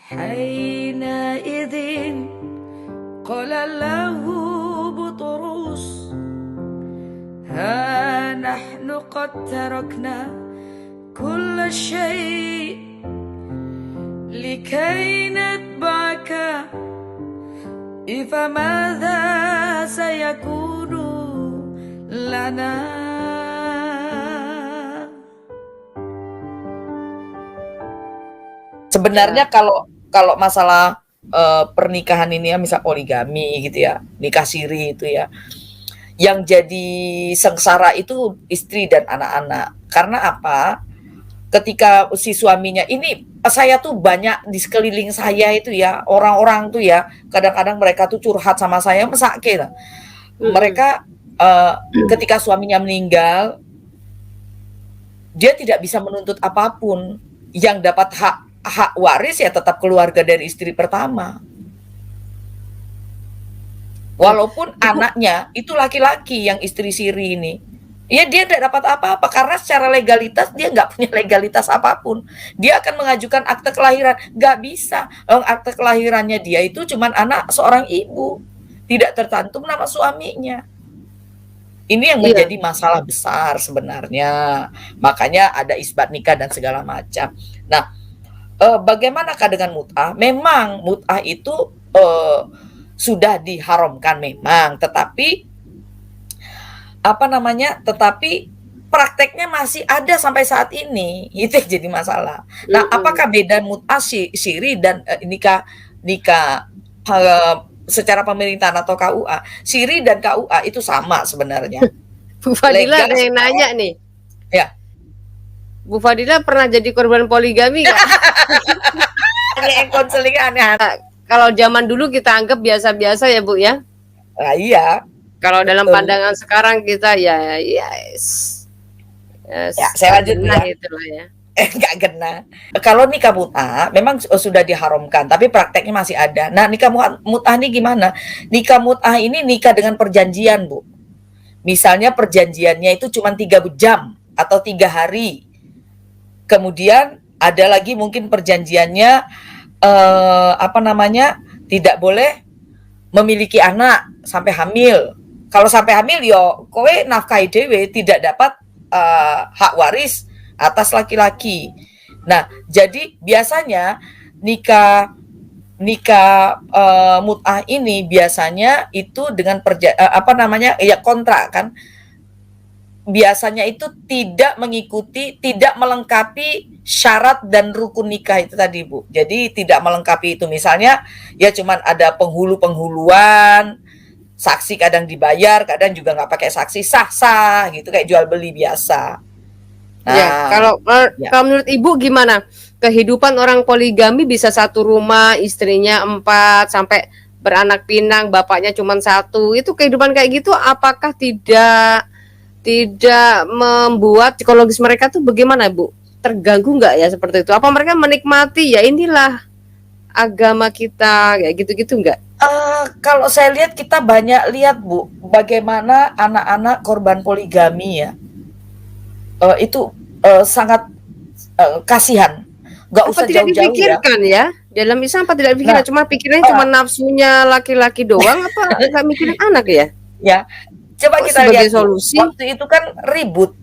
حينئذ قال له بطرس ها نحن قد تركنا كل شيء لكي نتبعك فماذا سيكون لنا. Sebenarnya kalau masalah pernikahan ini ya, misal poligami gitu ya, nikah siri itu ya, yang jadi sengsara itu istri dan anak-anak. Karena apa? Ketika si suaminya ini, saya tuh banyak di sekeliling saya itu ya, orang-orang tuh ya, kadang-kadang mereka tuh curhat sama saya, mesake lah. Mereka ketika suaminya meninggal, dia tidak bisa menuntut apapun. Yang dapat hak waris ya tetap keluarga dari istri pertama. Walaupun anaknya itu laki-laki yang istri siri ini. Ya dia tidak dapat apa-apa karena secara legalitas dia nggak punya legalitas apapun. Dia akan mengajukan akte kelahiran, nggak bisa. Akte kelahirannya dia itu cuma anak seorang ibu, tidak tercantum nama suaminya. Ini yang menjadi masalah besar sebenarnya. Makanya ada isbat nikah dan segala macam. Nah, bagaimanakah dengan mut'ah? Memang mut'ah itu sudah diharamkan memang, tetapi tetapi prakteknya masih ada sampai saat ini. Itu yang jadi masalah. Nah, apakah beda mut'ah siri dan nikah secara pemerintahan atau KUA? Siri dan KUA itu sama sebenarnya. Bu Fadila ada yang nanya nih. Ya. Bu Fadila pernah jadi korban poligami nggak? Ini konseling aneh-aneh. Kalau zaman dulu kita anggap biasa-biasa ya Bu ya. Nah, iya. Kalau dalam pandangan sekarang kita ya saya lanjut ya. Itulah ya. Nggak kena. Kalau nikah mut'ah memang sudah diharamkan, tapi prakteknya masih ada. Nah, nikah mut'ah ini gimana? Nikah mut'ah ini nikah dengan perjanjian, Bu. Misalnya perjanjiannya itu cuma 3 jam atau 3 hari. Kemudian ada lagi mungkin perjanjiannya tidak boleh memiliki anak sampai hamil. Kalau sampai hamil yo kowe nafkahi dhewe, tidak dapat hak waris atas laki-laki. Nah, jadi biasanya nikah mut'ah ini biasanya itu dengan kontrak kan. Biasanya itu tidak melengkapi syarat dan rukun nikah itu tadi, Bu. Jadi tidak melengkapi itu. Misalnya ya cuman ada penghuluan, saksi kadang dibayar, kadang juga nggak pakai saksi, sah-sah gitu, kayak jual beli biasa. Nah, ya, kalau menurut Ibu gimana? Kehidupan orang poligami bisa satu rumah, istrinya 4 sampai beranak pinang, bapaknya cuma 1. Itu kehidupan kayak gitu apakah tidak membuat psikologis mereka tuh bagaimana, Bu? Terganggu nggak ya seperti itu? Apa mereka menikmati ya inilah agama kita kayak gitu-gitu nggak? Kalau saya lihat, kita banyak lihat, Bu, bagaimana anak-anak korban poligami ya. Itu sangat kasihan. Nggak usah jauh-jauh ya. Dipikirkan ya. Dalam Islam apa tidak dipikirkan? Cuma pikirannya cuma nafsunya laki-laki doang apa nggak mikirin anak ya? Ya. Coba kita lihat solusi. Waktu itu kan ribut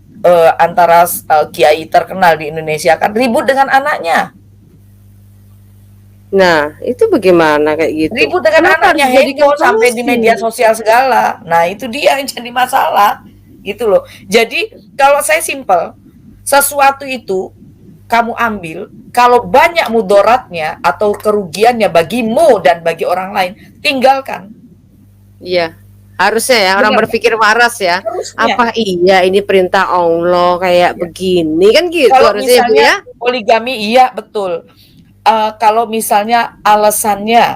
antara kiai terkenal di Indonesia kan ribut dengan anaknya. Nah, itu bagaimana kayak gitu? Ribut dengan anaknya, heboh sampai di media sosial segala. Nah, itu dia yang jadi masalah. Gitu loh. Jadi, kalau saya simpel, sesuatu itu kamu ambil, kalau banyak mudaratnya atau kerugiannya bagimu dan bagi orang lain, tinggalkan. Iya. Harusnya ya orang berpikir waras ya. Harusnya. Apa iya ini perintah Allah kayak begini kan gitu. Kalau harusnya misalnya ya? Poligami iya betul. Kalau misalnya alasannya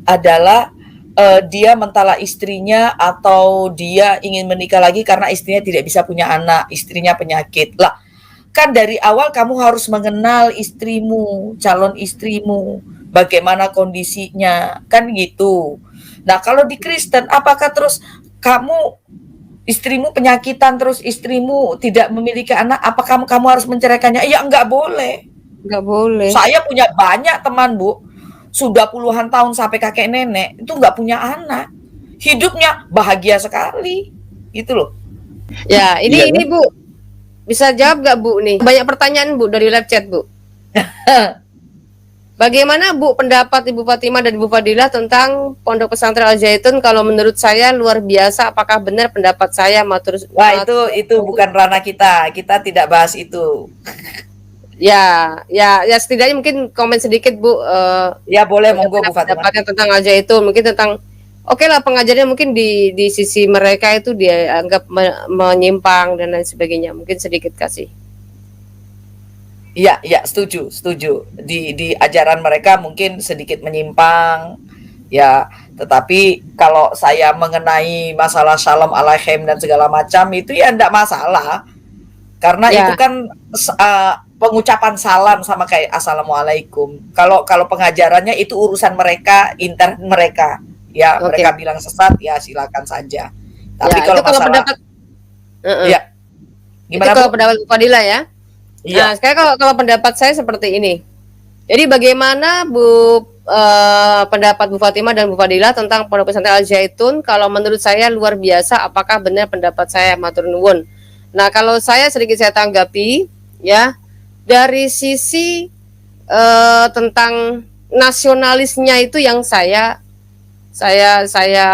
adalah dia mentala istrinya atau dia ingin menikah lagi karena istrinya tidak bisa punya anak, istrinya penyakit. Lah, kan dari awal kamu harus mengenal istrimu, calon istrimu. Bagaimana kondisinya, kan gitu. Nah, kalau di Kristen, apakah terus istrimu penyakitan, terus istrimu tidak memiliki anak, apakah kamu harus menceraikannya? Ya, enggak boleh. nggak boleh. Saya punya banyak teman, Bu, sudah puluhan tahun sampai kakek nenek itu nggak punya anak, hidupnya bahagia sekali, gitu loh. Ya, Iya ini kan? Bu, bisa jawab nggak Bu nih? Banyak pertanyaan Bu dari live chat Bu. Bagaimana Bu pendapat Ibu Fatimah dan Ibu Fadilah tentang Pondok Pesantren Al Zaitun? Kalau menurut saya luar biasa. Apakah benar pendapat saya? Wah, itu bukan ranah kita. Kita tidak bahas itu. Ya setidaknya mungkin komen sedikit Bu. Ya boleh, monggo Bu Fatimah. Pendapatnya tentang Al Zaitun, mungkin tentang oke lah pengajarnya mungkin di sisi mereka itu dia anggap menyimpang dan lain sebagainya. Mungkin sedikit kasih. Iya, setuju. Di ajaran mereka mungkin sedikit menyimpang, ya. Tetapi kalau saya mengenai masalah shalom alaihim dan segala macam itu ya enggak masalah. Karena Ya. itu kan pengucapan salam sama kayak assalamualaikum. Kalau pengajarannya itu urusan mereka, intern mereka. Ya, Oke. mereka bilang sesat ya silakan saja. Tapi Ya, kalau itu kalau masalah pendapat ya. itu Gimana, kalau Bu? pendapat Bu Fadilah ya. Iya. Nah, sekarang kalau pendapat saya seperti ini. Jadi bagaimana pendapat Bu Fatimah dan Bu Fadilah tentang Pondok Pesantren Al Zaitun? Kalau menurut saya luar biasa. Apakah benar pendapat saya? Matur nuwun. Nah, kalau saya sedikit saya tanggapi ya dari sisi tentang nasionalisnya itu yang saya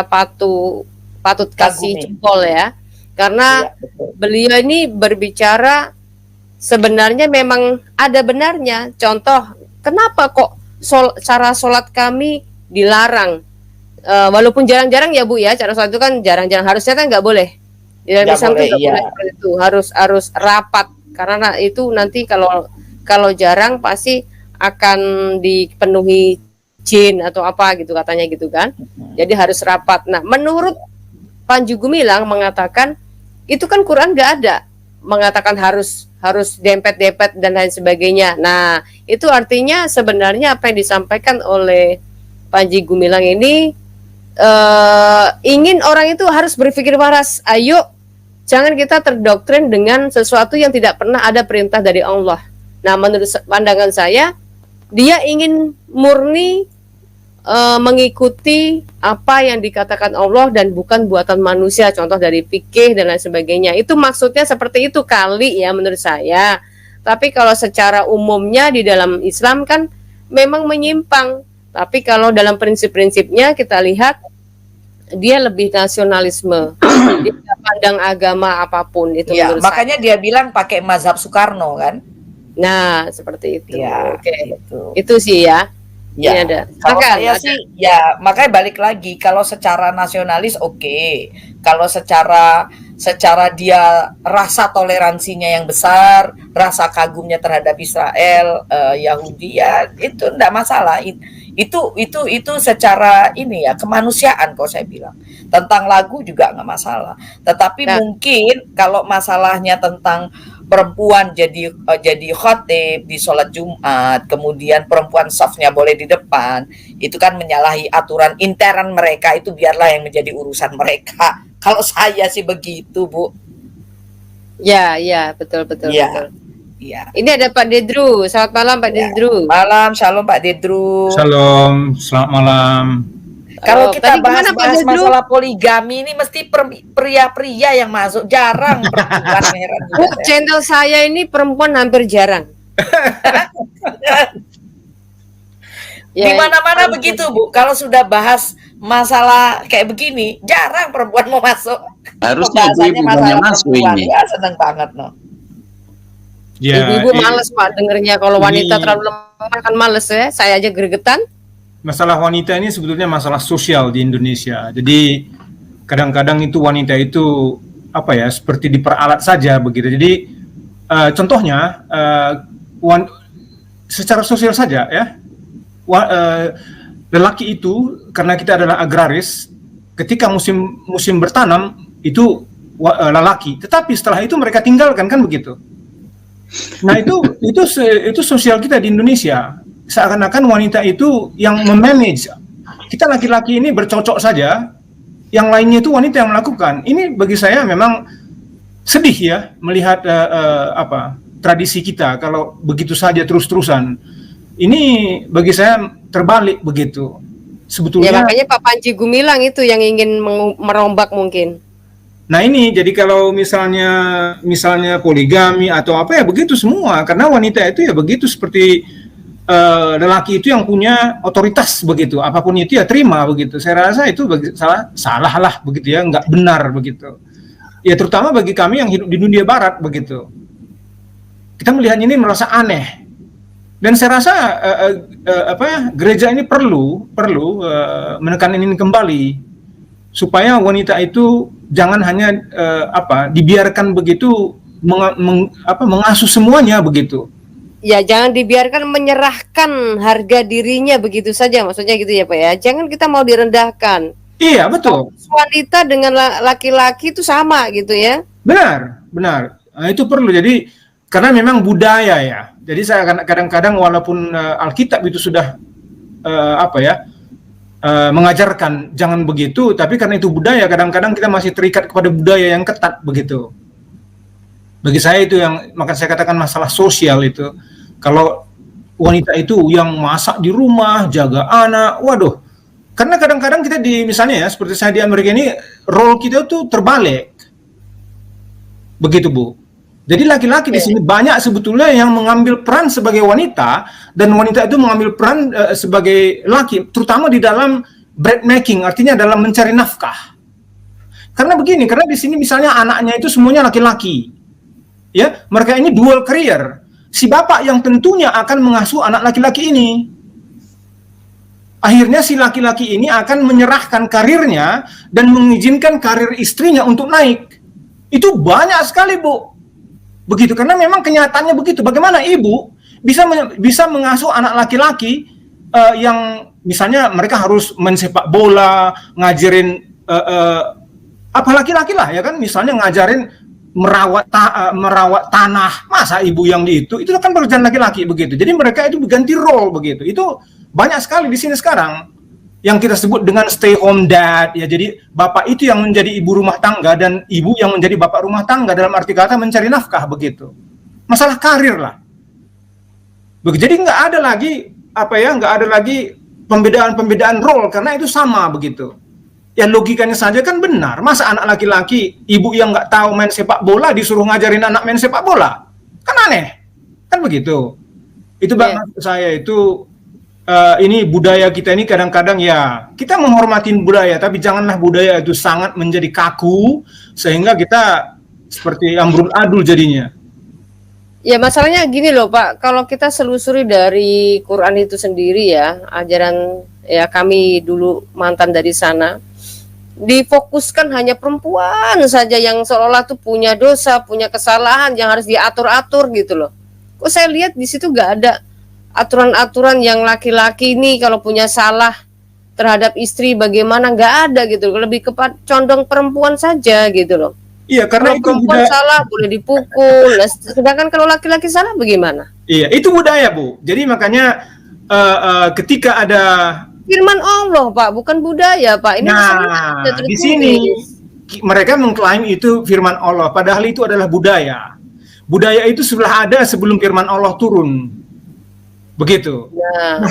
patut kasih Kagumi. jempol ya. Karena Iya, betul. beliau ini berbicara sebenarnya memang ada benarnya. Contoh, kenapa kok cara sholat kami dilarang? Walaupun jarang-jarang ya Bu ya, cara sholat itu kan jarang-jarang. Harusnya kan nggak boleh. Di dalam Nggak Islam itu boleh, nggak iya. boleh seperti itu. Harus rapat karena itu nanti kalau jarang pasti akan dipenuhi jin atau apa gitu katanya gitu kan. Jadi harus rapat. Nah, menurut Panji Gumilang mengatakan itu kan Quran nggak ada mengatakan harus dempet-dempet dan lain sebagainya. Nah, itu artinya sebenarnya apa yang disampaikan oleh Panji Gumilang ini ingin orang itu harus berpikir waras. Ayo, jangan kita terdoktrin dengan sesuatu yang tidak pernah ada perintah dari Allah. Nah, menurut pandangan saya, dia ingin murni mengikuti apa yang dikatakan Allah dan bukan buatan manusia, contoh dari fikih dan lain sebagainya. Itu maksudnya seperti itu kali ya menurut saya. Tapi kalau secara umumnya di dalam Islam kan memang menyimpang. Tapi kalau dalam prinsip-prinsipnya kita lihat dia lebih nasionalisme. Dia tidak pandang agama apapun itu Ya, menurut makanya dia bilang pakai mazhab Soekarno kan? saya. Nah, seperti itu. Ya, Oke. gitu. Itu sih ya. Ya, Ini ada. kalau Silakan, saya ada. sih ya makanya balik lagi kalau secara nasionalis oke. Kalau secara dia rasa toleransinya yang besar, rasa kagumnya terhadap Israel, Yahudi ya itu enggak masalah. Itu secara ini ya kemanusiaan kok saya bilang. Tentang lagu juga nggak masalah. Tetapi Nah. mungkin kalau masalahnya tentang perempuan jadi khotib di sholat Jumat, kemudian perempuan safnya boleh di depan, itu kan menyalahi aturan intern mereka, itu biarlah yang menjadi urusan mereka. Kalau saya sih begitu, Bu. Ya, betul. Iya. Iya. Ini ada Pak Dedru. Selamat malam Pak Ya. Dedru. Malam, shalom Pak Dedru. Shalom, selamat malam. Kalau Tadi kita gimana, Pak bahas Dedru? masalah poligami ini mesti pria-pria yang masuk, jarang perempuan. Heran juga Bu, saya. channel saya ini perempuan hampir jarang. Di mana-mana begitu, Bu. Kalau sudah bahas masalah kayak begini, jarang perempuan mau masuk. Harusnya Pembahasannya ibu-ibu masalah banyak masuk perempuan. ini. Ya, seneng banget, no. Ya, Ibu-ibu males Pak dengernya kalau wanita ini- terlalu lemah kan males ya. Saya aja gregetan. masalah wanita ini sebetulnya masalah sosial di Indonesia. Jadi kadang-kadang itu wanita itu apa ya seperti diperalat saja begitu. Jadi contohnya secara sosial saja ya, lelaki itu karena kita adalah agraris, ketika musim bertanam itu lelaki, tetapi setelah itu mereka tinggalkan kan begitu. Nah itu sosial kita di Indonesia. Seakan-akan wanita itu yang memanage. Kita laki-laki ini bercocok saja, yang lainnya itu wanita yang melakukan. Ini bagi saya memang sedih ya melihat tradisi kita kalau begitu saja terus-terusan. Ini bagi saya terbalik begitu. Ya Sebetulnya. makanya Pak Panji Gumilang itu yang ingin merombak mungkin. Nah ini jadi kalau misalnya poligami atau apa ya begitu semua, karena wanita itu ya begitu seperti lelaki itu yang punya otoritas begitu, apapun itu ya terima begitu. Saya rasa itu salah lah begitu ya, nggak benar begitu. Ya terutama bagi kami yang hidup di dunia barat begitu. Kita melihat ini merasa aneh. Dan saya rasa gereja ini perlu menekan ini kembali supaya wanita itu jangan hanya dibiarkan begitu mengasuh semuanya begitu. Ya jangan dibiarkan menyerahkan harga dirinya begitu saja, maksudnya gitu ya Pak ya. Jangan kita mau direndahkan. Iya betul. Wanita dengan laki-laki itu sama gitu ya. Benar. Nah, itu perlu. Jadi karena memang budaya ya. Jadi saya kadang-kadang walaupun Alkitab itu sudah mengajarkan jangan begitu, tapi karena itu budaya, kadang-kadang kita masih terikat kepada budaya yang ketat begitu. Bagi saya itu maka saya katakan masalah sosial itu. Kalau wanita itu yang masak di rumah, jaga anak, waduh. Karena kadang-kadang kita misalnya ya, seperti saya di Amerika ini, role kita tuh terbalik. Begitu Bu. Jadi laki-laki di sini banyak sebetulnya yang mengambil peran sebagai wanita, dan wanita itu mengambil peran sebagai laki, terutama di dalam bread making, artinya dalam mencari nafkah. Karena begini, karena di sini misalnya anaknya itu semuanya laki-laki, ya, mereka ini dual career. Si bapak yang tentunya akan mengasuh anak laki-laki ini. Akhirnya si laki-laki ini akan menyerahkan karirnya dan mengizinkan karir istrinya untuk naik. Itu banyak sekali Bu. Begitu, karena memang kenyataannya begitu. Bagaimana ibu bisa mengasuh anak laki-laki yang misalnya mereka harus main sepak bola, ngajarin apa laki-laki lah ya kan, misalnya ngajarin merawat tanah. Masa ibu yang itu kan pekerjaan laki-laki begitu. Jadi mereka itu berganti role begitu. Itu banyak sekali di sini sekarang yang kita sebut dengan stay home dad ya. Jadi bapak itu yang menjadi ibu rumah tangga dan ibu yang menjadi bapak rumah tangga, dalam arti kata mencari nafkah begitu. Masalah karir lah. Begitu. Jadi nggak ada lagi pembedaan role, karena itu sama begitu. Ya logikanya saja kan benar. Masa anak laki-laki, ibu yang nggak tahu main sepak bola disuruh ngajarin anak main sepak bola? Kan aneh. Kan begitu. Itu maksud saya itu ini budaya kita ini kadang-kadang ya kita menghormatin budaya, tapi janganlah budaya itu sangat menjadi kaku sehingga kita seperti ambrul adul jadinya. Ya masalahnya gini loh Pak, kalau kita selusuri dari Quran itu sendiri ya, ajaran ya kami dulu mantan dari sana, difokuskan hanya perempuan saja yang seolah tuh punya dosa, punya kesalahan yang harus diatur-atur gitu loh. Kok saya lihat di situ nggak ada aturan-aturan yang laki-laki ini kalau punya salah terhadap istri bagaimana, nggak ada gitu, lebih kepada condong perempuan saja gitu loh. Iya, karena kalau perempuan salah boleh dipukul, sedangkan kalau laki-laki salah bagaimana? Iya, itu budaya Bu. Jadi makanya ketika ada firman Allah Pak, bukan budaya Pak. Ini di sini mereka mengklaim itu firman Allah, padahal itu adalah budaya. Budaya itu sudah ada sebelum firman Allah turun. Begitu. Nah,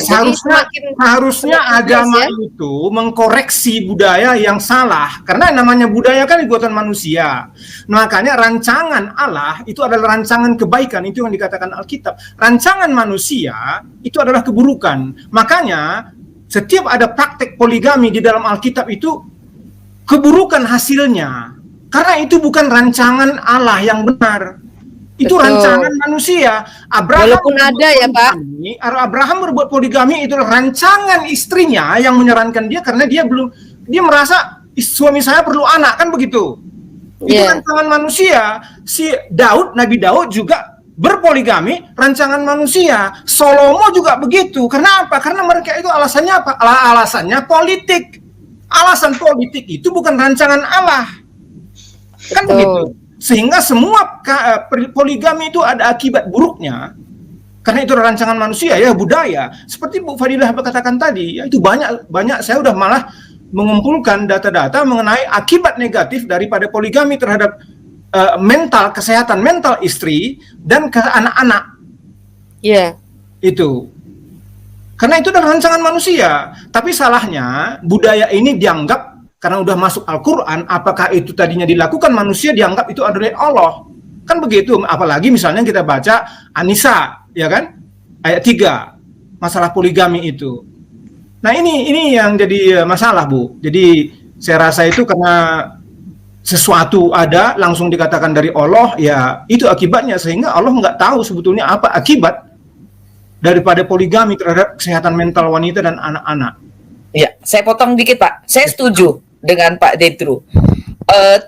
harusnya agama itu mengkoreksi budaya yang salah, karena namanya budaya kan buatan manusia. Makanya rancangan Allah itu adalah rancangan kebaikan, itu yang dikatakan Alkitab. Rancangan manusia itu adalah keburukan. Makanya setiap ada praktek poligami di dalam Alkitab itu keburukan hasilnya, karena itu bukan rancangan Allah yang benar. Itu betul. Rancangan manusia. Walaupun ada ya Pak. Abraham berbuat poligami itu rancangan istrinya yang menyarankan dia, karena dia merasa suami saya perlu anak, kan begitu. Itu rancangan manusia. Si Nabi Daud juga berpoligami, rancangan manusia. Salomo juga begitu. Karena apa? Karena mereka itu alasannya apa? Alasannya politik. Alasan politik itu bukan rancangan Allah. Kan begitu. Sehingga semua poligami itu ada akibat buruknya, karena itu rancangan manusia ya, budaya. Seperti Bu Fadilah katakan tadi, ya itu banyak saya udah malah mengumpulkan data-data mengenai akibat negatif daripada poligami terhadap kesehatan mental istri dan ke anak-anak. Iya. Itu. Karena itu adalah rancangan manusia. Tapi salahnya budaya ini dianggap karena udah masuk Al-Quran, apakah itu tadinya dilakukan manusia dianggap itu adalah Allah. Kan begitu, apalagi misalnya kita baca An-Nisa, ya kan? Ayat 3, masalah poligami itu. Nah ini yang jadi masalah, Bu. Jadi saya rasa itu karena sesuatu ada langsung dikatakan dari Allah, ya itu akibatnya, sehingga Allah nggak tahu sebetulnya apa akibat daripada poligami terhadap kesehatan mental wanita dan anak-anak. Ya, saya potong dikit Pak. Saya setuju dengan Pak Dedru.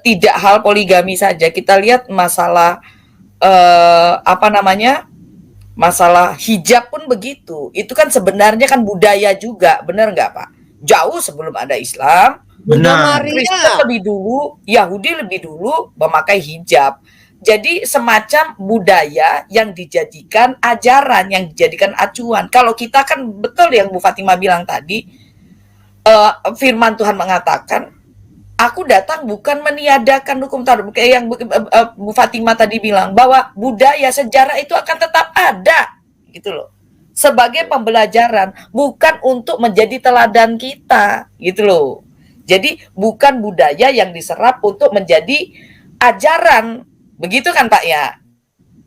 Tidak hal poligami saja. Kita lihat masalah masalah hijab pun begitu. Itu kan sebenarnya kan budaya juga, benar nggak Pak? Jauh sebelum ada Islam, Benar. Kristen lebih dulu, Yahudi lebih dulu memakai hijab. Jadi semacam budaya yang dijadikan ajaran, yang dijadikan acuan. Kalau kita kan betul yang Bu Fatima bilang tadi, firman Tuhan mengatakan, aku datang bukan meniadakan hukum Taurat. Kayak yang Bu Fatima tadi bilang, bahwa budaya sejarah itu akan tetap ada, gitu loh. Sebagai pembelajaran, bukan untuk menjadi teladan kita, gitu loh. Jadi bukan budaya yang diserap untuk menjadi ajaran. Begitu kan Pak ya?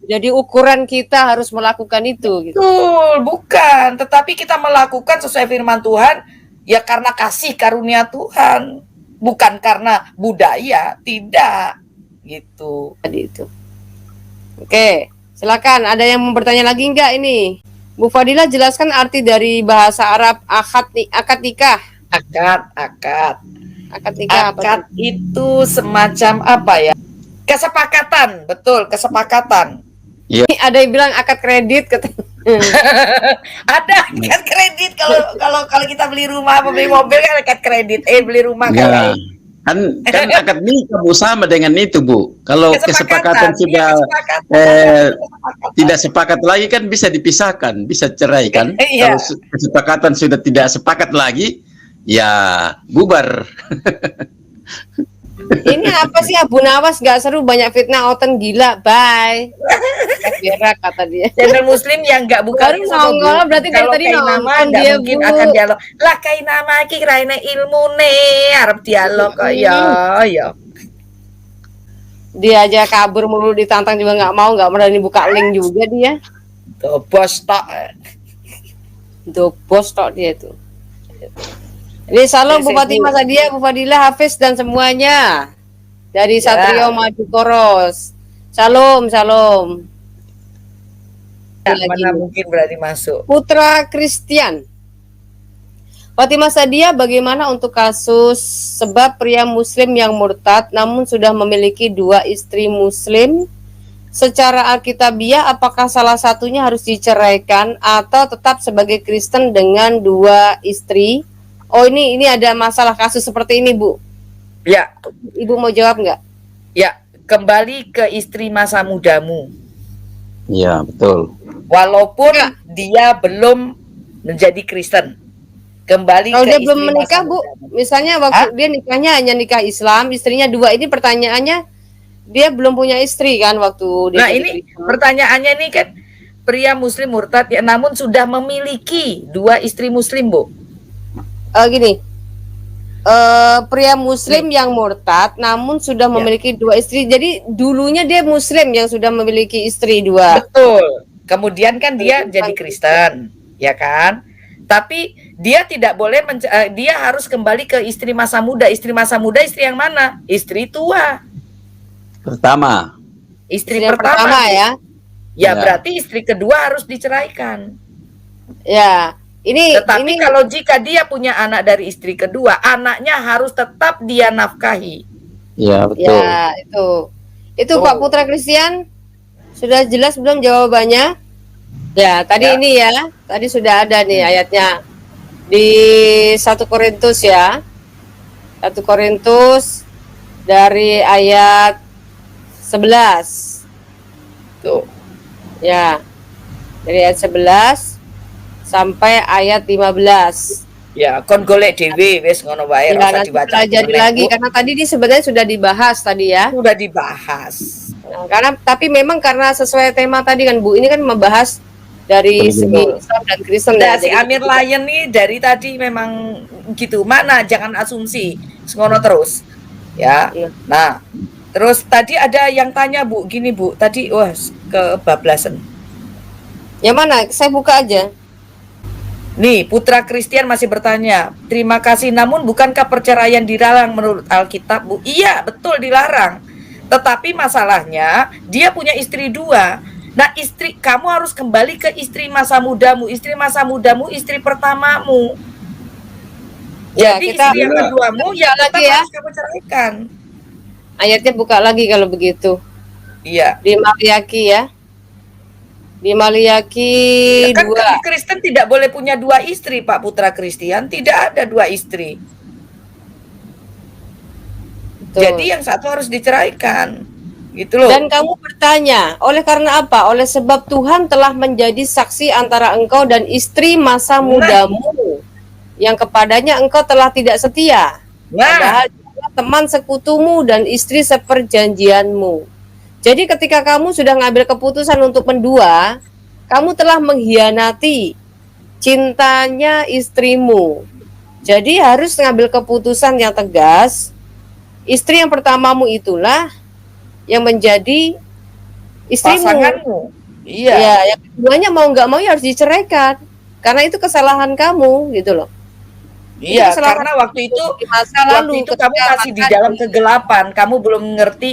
Jadi ukuran kita harus melakukan itu gitu. Betul, bukan. Tetapi kita melakukan sesuai firman Tuhan ya karena kasih karunia Tuhan, bukan karena budaya, tidak. Gitu. Tadi itu. Oke, silakan. Ada yang mau bertanya lagi enggak ini? Bu Fadila jelaskan arti dari bahasa Arab akad nikah. Akad Akad nikah apa? itu semacam apa ya? Kesepakatan, betul, kesepakatan. Ini ada yang bilang akad kredit katanya. Ada akad kredit kalau kita beli rumah, beli mobil kan akad kredit. Beli rumah Ya, kan akad nikah Bu sama dengan itu Bu. Kalau kesepakatan sudah tidak sepakat lagi kan bisa dipisahkan, bisa cerai kan. Iya. Kalau kesepakatan sudah tidak sepakat lagi, ya bubar. Ini apa sih Abu Nawas nggak seru, banyak fitnah, oten gila, bye. Berak kata dia. Channel Muslim yang nggak buka Baru nongol berarti dari tadi nonton nggak dia, mungkin Bu. akan dialog. Lah kayak nama ki raine ilmu arep dialog kok ya. Dia aja kabur mulu, ditantang juga nggak mau, nggak berani buka link juga dia. Tuh bos tok. Bos tok dia tuh. Ini salam Bu Fatimah Sadia, Bu Fadila, Hafiz dan semuanya dari Satrio Madu Koros. Salam. Mana mungkin berani masuk. Putra Christian. Fatimah Sadia, bagaimana untuk kasus sebab pria muslim yang murtad namun sudah memiliki 2 istri muslim? Secara alkitabiah apakah salah satunya harus diceraikan atau tetap sebagai Kristen dengan 2 istri? Oh ini ada masalah kasus seperti ini Bu. Ya. Ibu mau jawab nggak? Ya, kembali ke istri masa mudamu. Ya betul. Walaupun dia belum menjadi Kristen. Kembali kalau ke dia belum menikah Bu, misalnya waktu dia nikahnya hanya nikah Islam, istrinya 2, ini pertanyaannya dia belum punya istri kan waktu dia. Nah ini Kristen. pertanyaannya nih kan, pria muslim murtad ya namun sudah memiliki 2 istri muslim Bu. Gini, pria muslim yang murtad namun sudah memiliki 2 istri. Jadi dulunya dia muslim yang sudah memiliki istri 2. Betul. Kemudian kan dia jadi Kristen, ya kan? Tapi dia tidak boleh dia harus kembali ke istri masa muda. Istri masa muda istri yang mana? Istri tua. Pertama. Istri yang pertama ya. Ya berarti istri kedua harus diceraikan. Ya. Tetapi kalau jika dia punya anak dari istri kedua, anaknya harus tetap dia nafkahi. Ya betul. Ya, itu Pak Putra Christian sudah jelas belum jawabannya? Ya, tadi ini ya, tadi sudah ada nih ayatnya di 1 Korintus ya. 1 Korintus dari ayat 11. Tuh. Ya. Dari ayat 11 sampai ayat 15. Ya, kon golek dhewe wis ngono wae, Ya, ora usah nanti diwaca pelajari meneh, lagi Bu. karena tadi ini sebenarnya sudah dibahas tadi ya. Sudah dibahas. Nah, karena tapi memang karena sesuai tema tadi kan Bu, ini kan membahas dari segi Betul. Islam dan Kristen Nah, ya. si Jadi Amir Lion nih dari tadi memang gitu. Mana jangan asumsi. Ngono terus. Ya. Iya. Nah, terus tadi ada yang tanya Bu, gini Bu, tadi wah kebablasan. yang mana? Saya buka aja. Nih, Putra Christian masih bertanya, terima kasih, namun bukankah perceraian dilarang menurut Alkitab, Bu? Iya, betul dilarang. Tetapi masalahnya, dia punya istri 2. Nah, kamu harus kembali ke istri masa mudamu. Istri masa mudamu, istri pertamamu. Ya, Jadi kita istri yang keduamu, ya tetap lagi ya. harus kamu ceraikan. Ayatnya buka lagi kalau begitu. Iya. Di Maliaki ya. Di Maliaki Kan 2. Kristen tidak boleh punya 2 istri, Pak Putra Christian. Tidak ada 2 istri. Betul. Jadi yang satu harus diceraikan. Gitu loh. Dan kamu bertanya, oleh karena apa? Oleh sebab Tuhan telah menjadi saksi antara engkau dan istri masa mudamu yang kepadanya engkau telah tidak setia. Padahal dia teman sekutumu dan istri seperjanjianmu. Jadi ketika kamu sudah ngambil keputusan untuk mendua, kamu telah mengkhianati cintanya istrimu. Jadi harus ngambil keputusan yang tegas. Istri yang pertamamu itulah yang menjadi istrimu. Pasanganmu. Iya. Ya, yang keduanya mau nggak mau ya harus diceraikan. Karena itu kesalahan kamu gitu loh. Iya, Itu kesalahan karena waktu itu di masa lalu itu kamu ketika masih di makan dalam kegelapan, kamu belum mengerti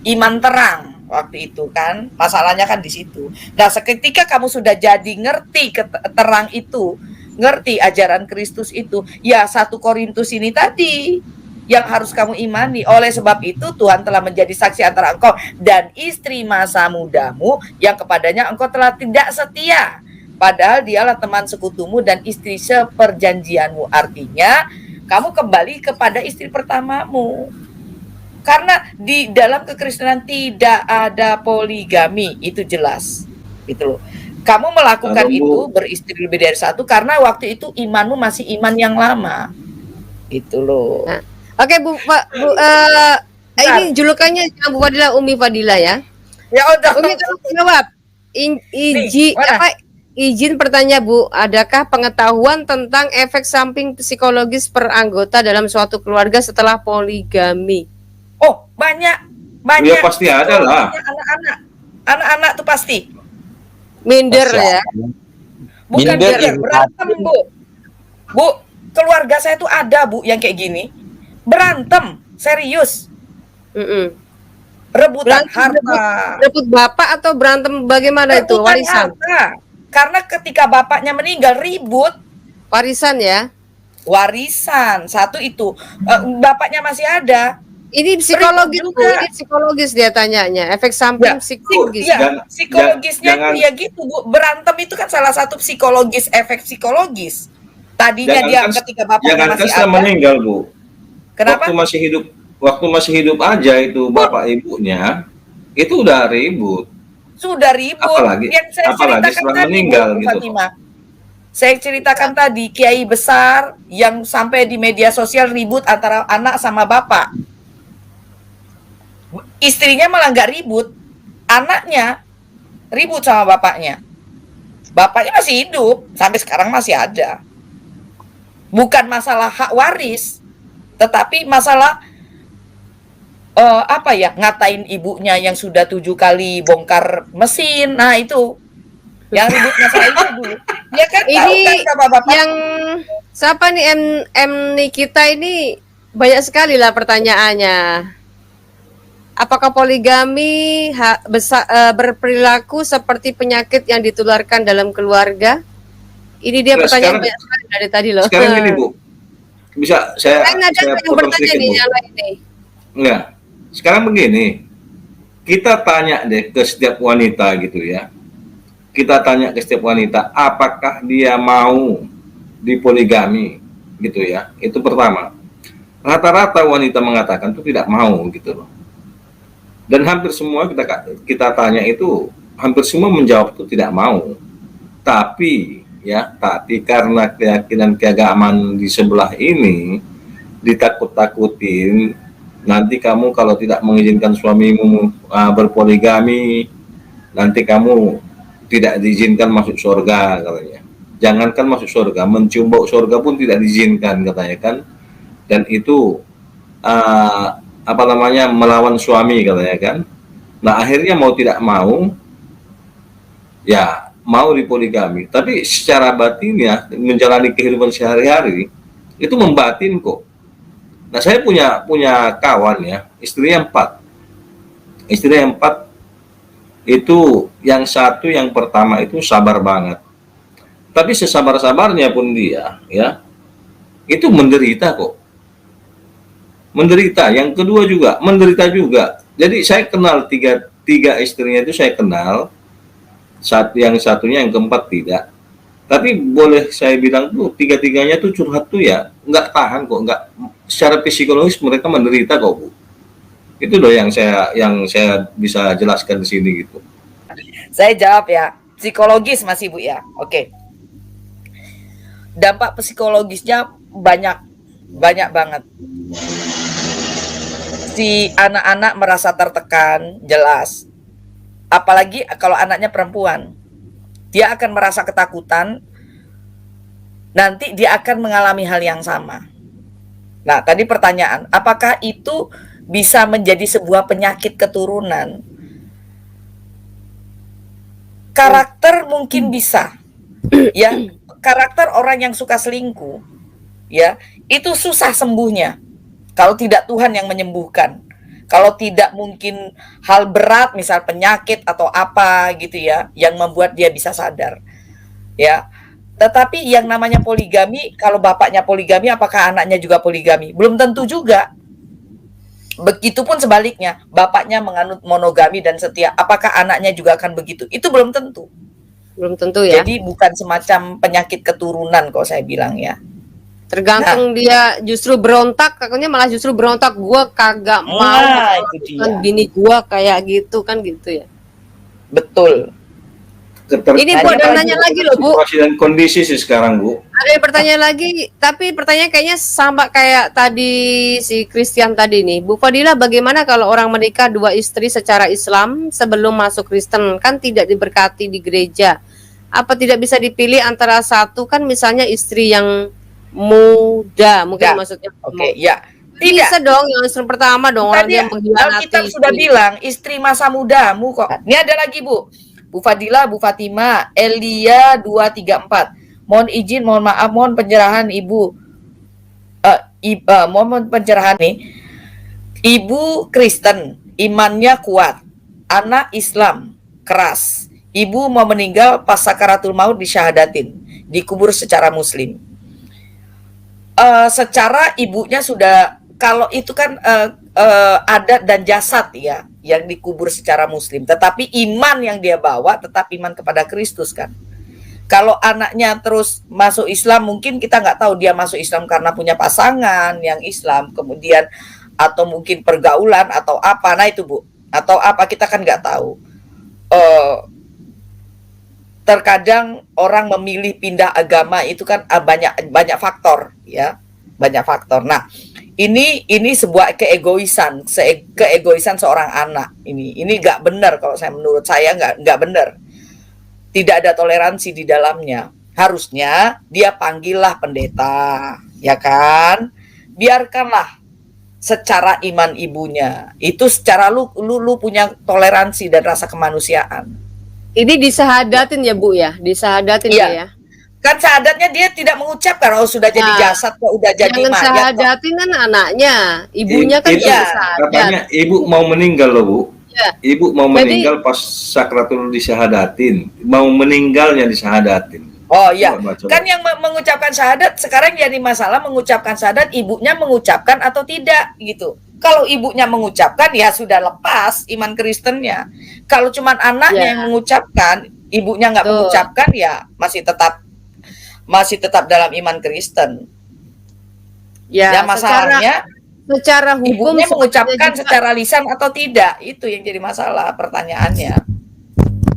iman terang waktu itu kan. Masalahnya kan di situ. Nah, seketika kamu sudah jadi ngerti terang itu, ngerti ajaran Kristus itu, ya 1 Korintus ini tadi yang harus kamu imani. Oleh sebab itu Tuhan telah menjadi saksi antara engkau dan istri masa mudamu yang kepadanya engkau telah tidak setia. Padahal dialah teman sekutumu dan istri seperjanjianmu. Artinya kamu kembali kepada istri pertamamu. Karena di dalam kekristenan tidak ada poligami, itu jelas. Gitu loh. Kamu melakukan itu beristri lebih dari 1 karena waktu itu imanmu masih iman yang lama. Itu loh. Nah, oke Bu, ini julukannya Bu Fadila, Umi Fadila ya. Ya udah. Umi tolong jawab. Izin bertanya Bu, adakah pengetahuan tentang efek samping psikologis per anggota dalam suatu keluarga setelah poligami? Oh, banyak. Ya pasti ada lah. Anak-anak tuh pasti. Minder ya. Bukan minder, berantem Bu. Bu, keluarga saya tuh ada Bu yang kayak gini. Berantem, serius. Rebutan harta. Rebut bapak atau berantem bagaimana itu? Warisan. Harta. Karena ketika bapaknya meninggal ribut. Warisan ya. Warisan, satu itu. Bapaknya masih ada. Ini psikologis Bu, ini psikologis dia tanyanya. Efek samping psikologis. Iya, psikologisnya ya gitu Bu. Berantem itu kan salah satu psikologis, efek psikologis. Tadinya dia ketika bapaknya masih ada. meninggal Bu. Kenapa? Waktu masih hidup aja itu bapak ibunya itu udah ribut. Sudah ribut. Apalagi setelah meninggal gitu. Fatimah. Saya ceritakan tadi kiai besar yang sampai di media sosial ribut antara anak sama bapak. Istrinya malah nggak ribut, anaknya ribut sama bapaknya. Bapaknya masih hidup, sampai sekarang masih ada. Bukan masalah hak waris, tetapi masalah ngatain ibunya yang sudah 7 kali bongkar mesin. Nah itu yang ribut masalah itu dulu. Ya kan, ini tahu kan bapak yang siapa nih M Nikita ini banyak sekali lah pertanyaannya. Apakah poligami berperilaku seperti penyakit yang ditularkan dalam keluarga? Ini dia pertanyaan banyak sekali dari tadi loh. Sekarang gini Bu, bisa saya potong sedikit Bu. Yang lain nih. Enggak. Sekarang begini, kita tanya deh ke setiap wanita gitu ya. Kita tanya ke setiap wanita, apakah dia mau dipoligami gitu ya. Itu pertama. Rata-rata wanita mengatakan itu tidak mau gitu loh. Dan hampir semua kita tanya itu, hampir semua menjawab itu tidak mau. Tapi ya, tapi karena keyakinan keagamaan di sebelah ini ditakut-takutin, nanti kamu kalau tidak mengizinkan suamimu berpoligami, nanti kamu tidak diizinkan masuk surga katanya. Jangankan masuk surga, mencium bau surga pun tidak diizinkan katanya kan. Dan itu melawan suami katanya kan. Nah akhirnya mau tidak mau ya mau dipoligami, tapi secara batinnya menjalani kehidupan sehari-hari itu membatin kok. Nah saya punya kawan ya, istrinya 4 itu, yang satu yang pertama itu sabar banget, tapi sesabar-sabarnya pun dia ya itu menderita kok, menderita. Yang kedua juga menderita juga. Jadi saya kenal tiga istrinya itu saya kenal, yang satunya, yang keempat tidak. Tapi boleh saya bilang tuh tiga-tiganya tuh curhat tuh ya nggak tahan kok, nggak, secara psikologis mereka menderita kok Bu. Itu loh yang saya bisa jelaskan di sini gitu. Saya jawab ya, psikologis masih Bu ya. Oke. Dampak psikologisnya banyak banget. Si anak-anak merasa tertekan, jelas. Apalagi kalau anaknya perempuan, dia akan merasa ketakutan, nanti dia akan mengalami hal yang sama. Nah, tadi pertanyaan, apakah itu bisa menjadi sebuah penyakit keturunan? Karakter mungkin bisa, ya. Karakter orang yang suka selingkuh, ya, itu susah sembuhnya kalau tidak Tuhan yang menyembuhkan. Kalau tidak mungkin hal berat, misal penyakit atau apa gitu ya, yang membuat dia bisa sadar. Ya. Tetapi yang namanya poligami, kalau bapaknya poligami, apakah anaknya juga poligami? Belum tentu juga. Begitupun sebaliknya, bapaknya menganut monogami dan setia, apakah anaknya juga akan begitu? Itu belum tentu. Belum tentu ya. Jadi bukan semacam penyakit keturunan kalau saya bilang ya. Tergantung dia justru berontak, takutnya malah justru berontak, gua kagak mau itu dia. kan bini gua kayak gitu kan gitu ya. Betul. Ini Bu ada nanya lagi loh Bu. Situasi dan kondisi sih sekarang Bu. Ada yang pertanyaan lagi, tapi pertanyaan kayaknya sama kayak tadi si Christian tadi nih. Bu Fadila, bagaimana kalau orang menikah 2 istri secara Islam sebelum masuk Kristen, kan tidak diberkati di gereja? Apa tidak bisa dipilih antara satu, kan misalnya istri yang muda, mungkin maksudnya. Oke, ya. Tidak. Bisa dong yang istri pertama dong, orang yang mengkhianati. Alkitab sudah bilang istri masa mudamu kok. Ini ada lagi Bu. Bu Fadila, Bu Fatima, Elia 234. Mohon izin, mohon maaf, mohon pencerahan Ibu. Mohon pencerahan nih. Ibu Kristen, imannya kuat. Anak Islam, keras. Ibu mau meninggal pas sakaratul maut disyahadatin, dikubur secara muslim. Secara ibunya sudah, kalau itu kan adat dan jasad ya, yang dikubur secara muslim, tetapi iman yang dia bawa tetap iman kepada Kristus kan. Kalau anaknya terus masuk Islam, mungkin kita nggak tahu dia masuk Islam karena punya pasangan yang Islam, kemudian atau mungkin pergaulan atau apa, nah itu Bu, atau apa kita kan nggak tahu. Terkadang orang memilih pindah agama itu kan banyak faktor ya, banyak faktor. Nah, ini sebuah keegoisan seorang anak. Ini nggak benar kalau menurut saya nggak benar. Tidak ada toleransi di dalamnya. Harusnya dia panggillah pendeta, ya kan? Biarkanlah secara iman ibunya. Itu secara lu punya toleransi dan rasa kemanusiaan. Ini disahadatin ya Bu ya, disahadatin ya. Kan syahadatnya dia tidak mengucapkan, kalau sudah jadi jasad kok udah jadi mayat. Yang sahadatin kan anaknya, ibunya kan tidak sahadat. Katanya ibu mau meninggal loh Bu. Ya. Ibu mau meninggal pas sakratul disyahadatin, mau meninggalnya disyahadatin. Oh iya, kan yang mengucapkan syahadat sekarang jadi masalah, mengucapkan syahadat ibunya mengucapkan atau tidak gitu. Kalau ibunya mengucapkan ya sudah lepas iman Kristennya. Kalau cuman anaknya yang mengucapkan, ibunya nggak mengucapkan ya masih tetap dalam iman Kristen. Ya masalahnya secara hukum ibunya mengucapkan secara lisan atau tidak, itu yang jadi masalah pertanyaannya.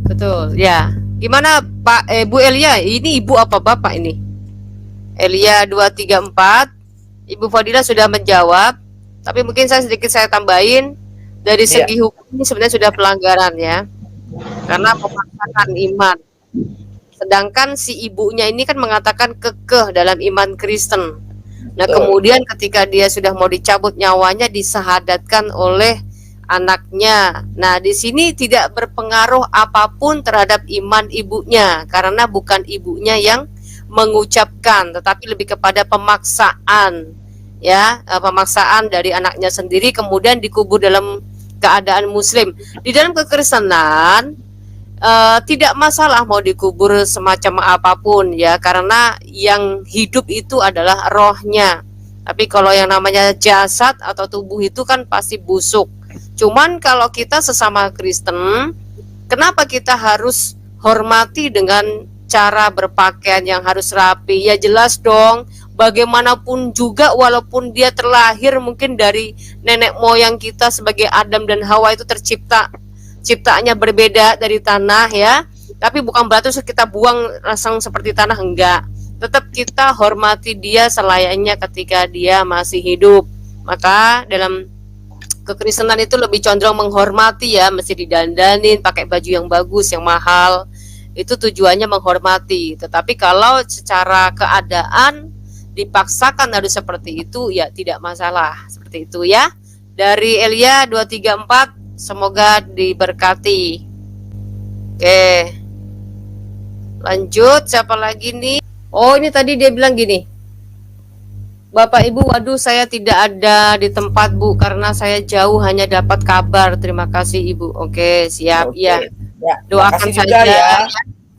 Betul ya. Gimana Pak Bu Elia? Ini Ibu apa Bapak ini? Elia 234. Ibu Fadila sudah menjawab, tapi mungkin saya tambahin dari Iya. segi hukum ini sebenarnya sudah pelanggaran ya. Karena memaksakan iman. Sedangkan si ibunya ini kan mengatakan kekeh dalam iman Kristen. Nah, Betul. kemudian ketika dia sudah mau dicabut nyawanya disahadatkan oleh anaknya. Nah, di sini tidak berpengaruh apapun terhadap iman ibunya karena bukan ibunya yang mengucapkan, tetapi lebih kepada pemaksaan, ya, pemaksaan dari anaknya sendiri kemudian dikubur dalam keadaan Muslim. Di dalam kekristenan tidak masalah mau dikubur semacam apapun ya, karena yang hidup itu adalah rohnya. Tapi kalau yang namanya jasad atau tubuh itu kan pasti busuk. Cuman kalau kita sesama Kristen, kenapa kita harus hormati dengan cara berpakaian yang harus rapi? Ya jelas dong, bagaimanapun juga walaupun dia terlahir mungkin dari nenek moyang kita sebagai Adam dan Hawa itu tercipta, ciptaannya berbeda dari tanah ya. Tapi bukan berarti kita buang langsung seperti tanah, enggak. Tetap kita hormati dia selayaknya ketika dia masih hidup. Maka dalam kekristenan itu lebih condong menghormati ya, mesti didandanin, pakai baju yang bagus, yang mahal. Itu tujuannya menghormati. Tetapi kalau secara keadaan dipaksakan harus seperti itu, ya tidak masalah. Seperti itu ya. Dari Elia 234, semoga diberkati. Oke. Lanjut, siapa lagi nih? Oh, ini tadi dia bilang gini. Bapak Ibu, waduh saya tidak ada di tempat Bu karena saya jauh hanya dapat kabar. Terima kasih Ibu. Oke, siap. Oke. Ya. Ya, Doakan makasih juga saja. ya,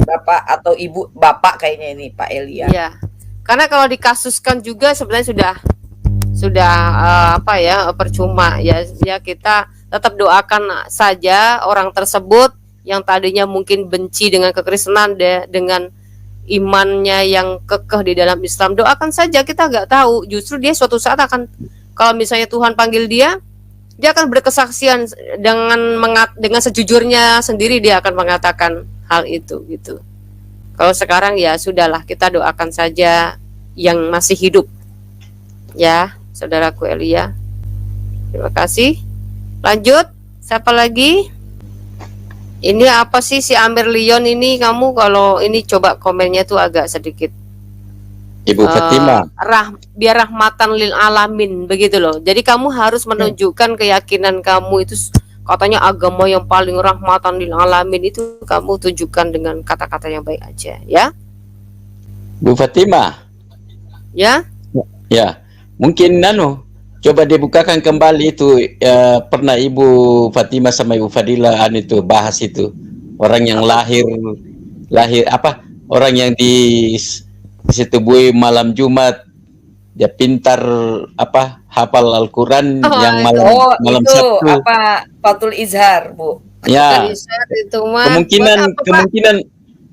Bapak atau Ibu, Bapak kayaknya ini Pak Elia. Ya. Karena kalau dikasuskan juga sebenarnya sudah apa ya, percuma ya. Ya kita tetap doakan saja orang tersebut yang tadinya mungkin benci dengan kekristenan dengan imannya yang kekeh di dalam Islam. Doakan saja, kita nggak tahu. Justru dia suatu saat akan, kalau misalnya Tuhan panggil dia akan berkesaksian dengan sejujurnya sendiri, dia akan mengatakan hal itu gitu. Kalau sekarang ya sudahlah, kita doakan saja yang masih hidup. Ya, saudaraku Elia. Terima kasih. Lanjut, siapa lagi? Ini apa sih si Amir Leon ini? Kamu kalau ini coba komennya tuh agak sedikit Ibu Fatima. Biar rahmatan lil alamin begitu loh. Jadi kamu harus menunjukkan keyakinan kamu itu katanya agama yang paling rahmatan lil alamin, itu kamu tunjukkan dengan kata-kata yang baik aja ya. Bu Fatima. Ya. Ya. Mungkin coba dibukakan kembali itu pernah Ibu Fatima sama Ibu Fadila itu bahas itu orang yang lahir apa, orang yang disetubui malam Jumat dia pintar apa, hafal Al-Quran yang malam itu Sabtu. apa, Fatul Izhar Bu. Ya, Itu mah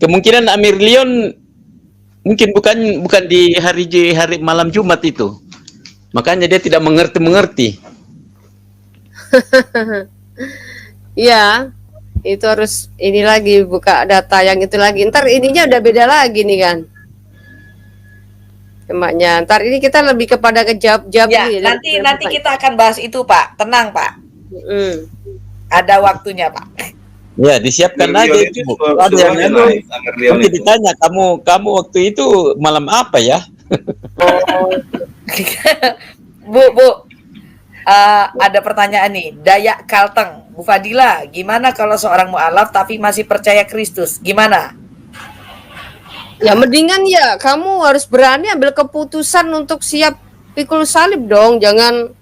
kemungkinan Amir Leon mungkin bukan di hari malam Jumat itu. Makanya dia tidak mengerti. Iya, itu harus ini lagi buka data yang itu lagi. Ntar ininya udah beda lagi nih kan. Tempatnya. Ntar ini kita lebih kepada kejawab-jawab Ya, nih, nanti kita akan bahas itu Pak. Tenang Pak. Ada waktunya Pak. Ya, disiapkan aja itu. Nanti ditanya kamu waktu itu malam apa ya? Bu, ada pertanyaan nih. Dayak Kalteng, Bu Fadila, gimana kalau seorang mu'alaf tapi masih percaya Kristus? Gimana? Ya mendingan ya kamu harus berani ambil keputusan untuk siap pikul salib dong. Jangan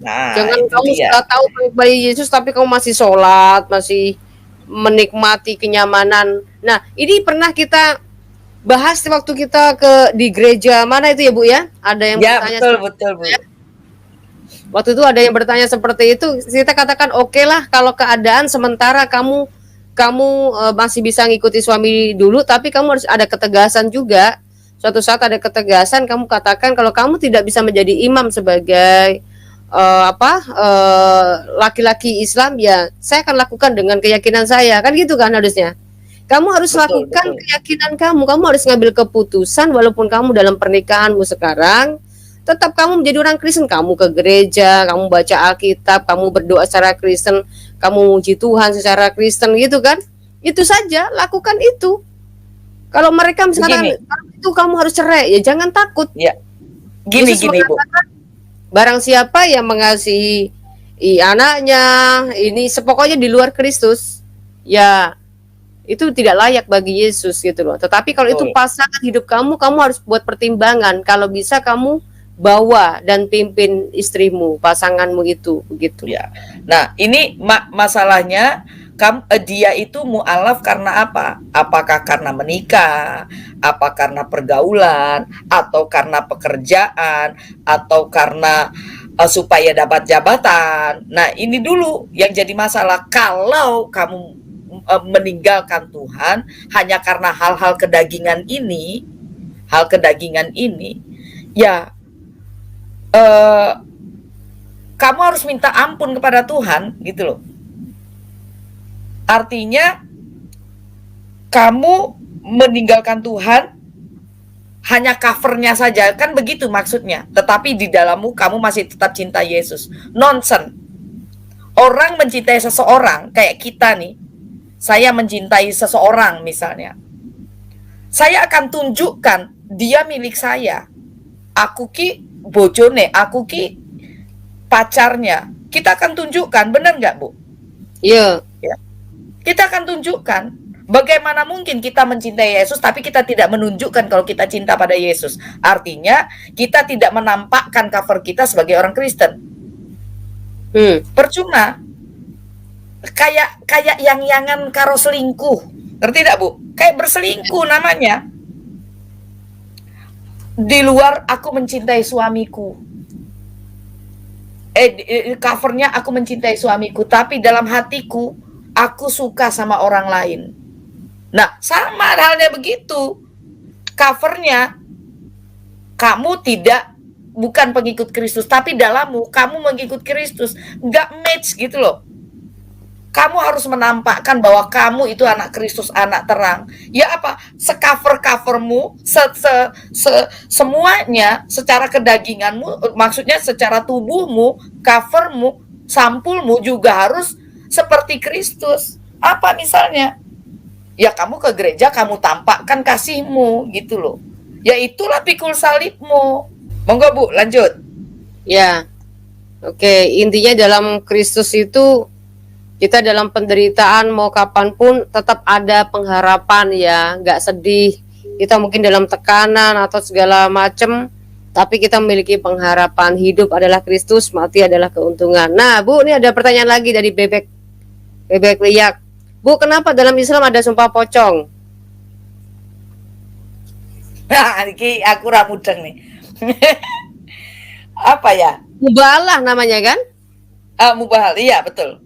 kamu sudah tahu bayi Yesus tapi kamu masih sholat, masih menikmati kenyamanan. Nah, ini pernah kita bahas waktu kita di gereja mana itu ya Bu ya? Ada yang bertanya. Betul Bu. Waktu itu ada yang bertanya seperti itu, kita katakan oke lah kalau keadaan sementara kamu masih bisa ngikuti suami dulu, tapi kamu harus ada ketegasan juga. Suatu saat ada ketegasan, kamu katakan kalau kamu tidak bisa menjadi imam sebagai laki-laki Islam, ya saya akan lakukan dengan keyakinan saya, kan gitu kan harusnya. Kamu harus Betul, lakukan betul. keyakinan kamu. Kamu harus ngambil keputusan walaupun kamu dalam pernikahanmu sekarang tetap kamu menjadi orang Kristen. Kamu ke gereja, kamu baca Alkitab, kamu berdoa secara Kristen, kamu memuji Tuhan secara Kristen gitu kan. Itu saja, lakukan itu. Kalau mereka misalkan Begini. itu kamu harus cerai, ya jangan takut. Ya. Gini Yesus gini Bu. mengatakan, barang siapa yang mengasihi anaknya, ini sepokoknya di luar Kristus, ya itu tidak layak bagi Yesus gitu loh. Tetapi kalau itu Betul. pasangan hidup kamu, kamu harus buat pertimbangan. Kalau bisa kamu bawa dan pimpin istrimu, pasanganmu itu begitu. Ya. Nah, ini masalahnya dia itu mu'alaf karena apa? Apakah karena menikah, apa karena pergaulan, atau karena pekerjaan, atau karena supaya dapat jabatan. Nah, ini dulu yang jadi masalah. Kalau kamu meninggalkan Tuhan hanya karena hal-hal kedagingan ini, ya kamu harus minta ampun kepada Tuhan gitu loh. Artinya kamu meninggalkan Tuhan hanya covernya saja, kan begitu maksudnya. Tetapi di dalammu kamu masih tetap cinta Yesus. Nonsense. Orang mencintai seseorang kayak kita nih. Saya mencintai seseorang misalnya. Saya akan tunjukkan dia milik saya. Aku ki bojone, aku ki pacarnya. Kita akan tunjukkan, benar nggak Bu? Iya. Ya. Kita akan tunjukkan. Bagaimana mungkin kita mencintai Yesus tapi kita tidak menunjukkan kalau kita cinta pada Yesus? Artinya kita tidak menampakkan cover kita sebagai orang Kristen. Percuma. Kayak yang-yangan karo selingkuh. Ngerti tidak Bu? Kayak berselingkuh namanya. Di luar aku mencintai suamiku. Covernya aku mencintai suamiku, tapi dalam hatiku aku suka sama orang lain. Nah, sama halnya begitu. Covernya kamu bukan pengikut Kristus, tapi dalammu kamu mengikut Kristus. Nggak match gitu loh. Kamu harus menampakkan bahwa kamu itu anak Kristus, anak terang. Ya apa? Secover-covermu, semuanya secara kedaginganmu, maksudnya secara tubuhmu, covermu, sampulmu juga harus seperti Kristus. Apa misalnya? Ya kamu ke gereja, kamu tampakkan kasihmu gitu loh. Ya itulah pikul salibmu. Monggo Bu, lanjut. Ya. Oke, intinya dalam Kristus itu kita dalam penderitaan mau kapanpun tetap ada pengharapan ya, nggak sedih. Kita mungkin dalam tekanan atau segala macam, tapi kita memiliki pengharapan. Hidup adalah Kristus, mati adalah keuntungan. Nah Bu, ini ada pertanyaan lagi dari Bebek Liak. Bu, kenapa dalam Islam ada sumpah pocong? Nah, ini aku ramudeng nih. Apa ya? Mubalah namanya kan? Mubahal, iya betul.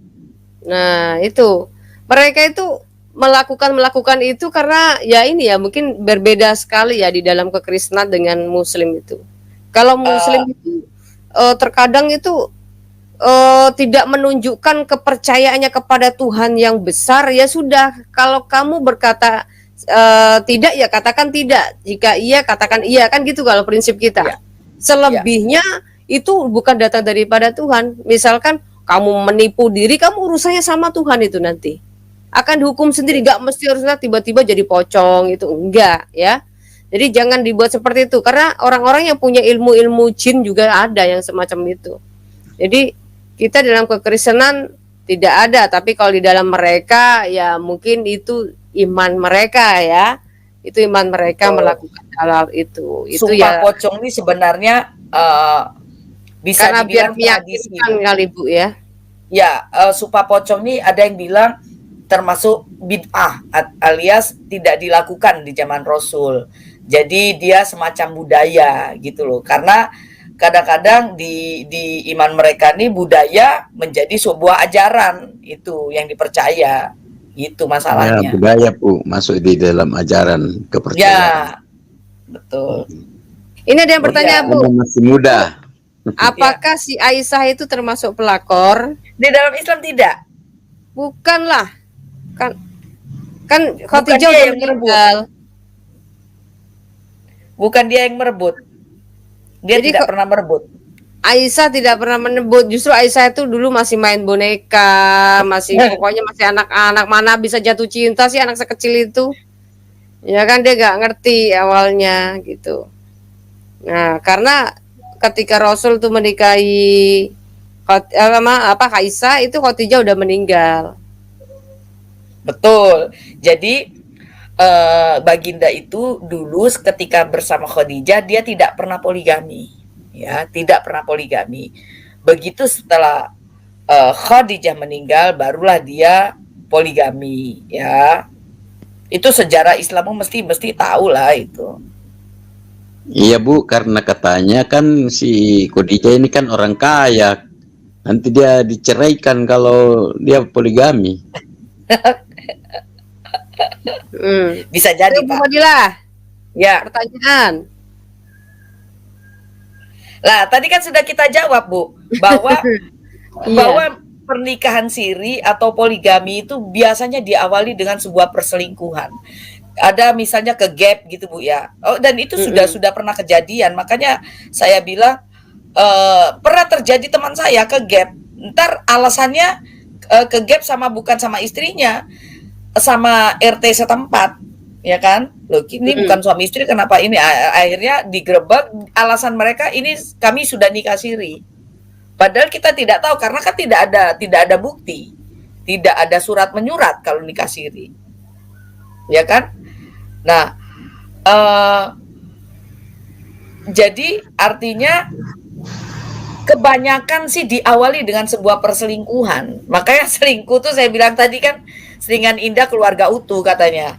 Nah itu mereka itu melakukan itu karena ya ini ya mungkin berbeda sekali ya di dalam kekristenan dengan Muslim itu. Kalau Muslim itu terkadang itu tidak menunjukkan kepercayaannya kepada Tuhan yang besar. Ya sudah, kalau kamu berkata tidak ya katakan tidak, jika iya katakan iya, kan gitu kalau prinsip kita. Ya. Selebihnya itu bukan datang daripada Tuhan. Misalkan kamu menipu diri, kamu urusannya sama Tuhan itu nanti. Akan dihukum sendiri, gak mesti harusnya tiba-tiba jadi pocong itu, enggak ya. Jadi jangan dibuat seperti itu, karena orang-orang yang punya ilmu-ilmu jin juga ada yang semacam itu. Jadi kita dalam kekristenan tidak ada, tapi kalau di dalam mereka ya mungkin itu iman mereka ya. Itu iman mereka melakukan hal itu. Itu sumpah ya pocong ini sebenarnya bisa karena biar dibilang tradisi. meyakinkan kali Bu ya. Ya, sumpah pocong ini ada yang bilang termasuk bid'ah alias tidak dilakukan di zaman Rasul. Jadi dia semacam budaya gitu loh. Karena kadang-kadang di iman mereka nih budaya menjadi sebuah ajaran itu yang dipercaya. Itu masalahnya. Ya, budaya Bu masuk di dalam ajaran kepercayaan. Ya, betul. Ini ada yang bertanya Bu, Anda masih muda. apakah si Aisyah itu termasuk pelakor? Di dalam Islam tidak. Bukanlah. Kan Bukan Khadijah dia udah yang merebut. meninggal. Bukan dia yang merebut. Dia Jadi tidak pernah merebut. Aisyah tidak pernah menebut. Justru Aisyah itu dulu masih main boneka, masih pokoknya masih anak-anak, mana bisa jatuh cinta sih anak sekecil itu. Ya kan dia gak ngerti awalnya gitu. Nah, karena ketika Rasul tuh menikahi Aisyah itu Khadijah udah meninggal. Betul. Jadi Baginda itu dulu ketika bersama Khadijah dia tidak pernah poligami. Ya, tidak pernah poligami. Begitu setelah Khadijah meninggal barulah dia poligami, ya. Itu sejarah Islam mesti tahu lah itu. Iya Bu, karena katanya kan si Khadijah ini kan orang kaya, nanti dia diceraikan kalau dia poligami. Bisa jadi, Bu Pak. Fadilah, Ya. pertanyaan. Lah, tadi kan sudah kita jawab, Bu, bahwa Iya. bahwa pernikahan siri atau poligami itu biasanya diawali dengan sebuah perselingkuhan. Ada misalnya ke gap gitu, Bu, ya. Oh, dan itu sudah pernah kejadian. Makanya saya bilang pernah terjadi teman saya ke gap. Ntar alasannya ke gap bukan sama istrinya, sama RT setempat, ya kan? Loh, ini bukan suami istri, kenapa ini? Akhirnya digerebek. Alasan mereka ini kami sudah nikah siri. Padahal kita tidak tahu karena kan tidak ada bukti, tidak ada surat menyurat kalau nikah siri, ya kan? Nah, jadi artinya kebanyakan sih diawali dengan sebuah perselingkuhan. Makanya selingkuh tuh saya bilang tadi kan selingan indah keluarga utuh katanya.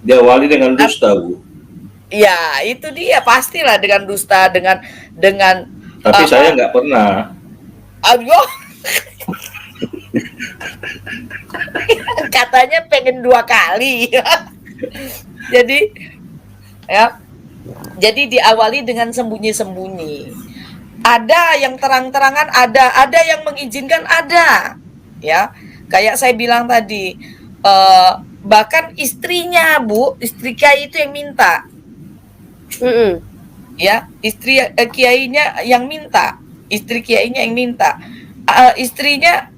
Diawali dengan dusta, Bu. Ya, itu dia pastilah dengan dusta, dengan Tapi saya nggak pernah. aduh. Katanya pengen 2 kali. Jadi ya. Jadi diawali dengan sembunyi-sembunyi. Ada yang terang-terangan, ada yang mengizinkan, ada. Ya. Kayak saya bilang tadi, bahkan istrinya, Bu, istri kiai itu yang minta. Ya, istri kiainya yang minta, istri kiainya yang minta. Istrinya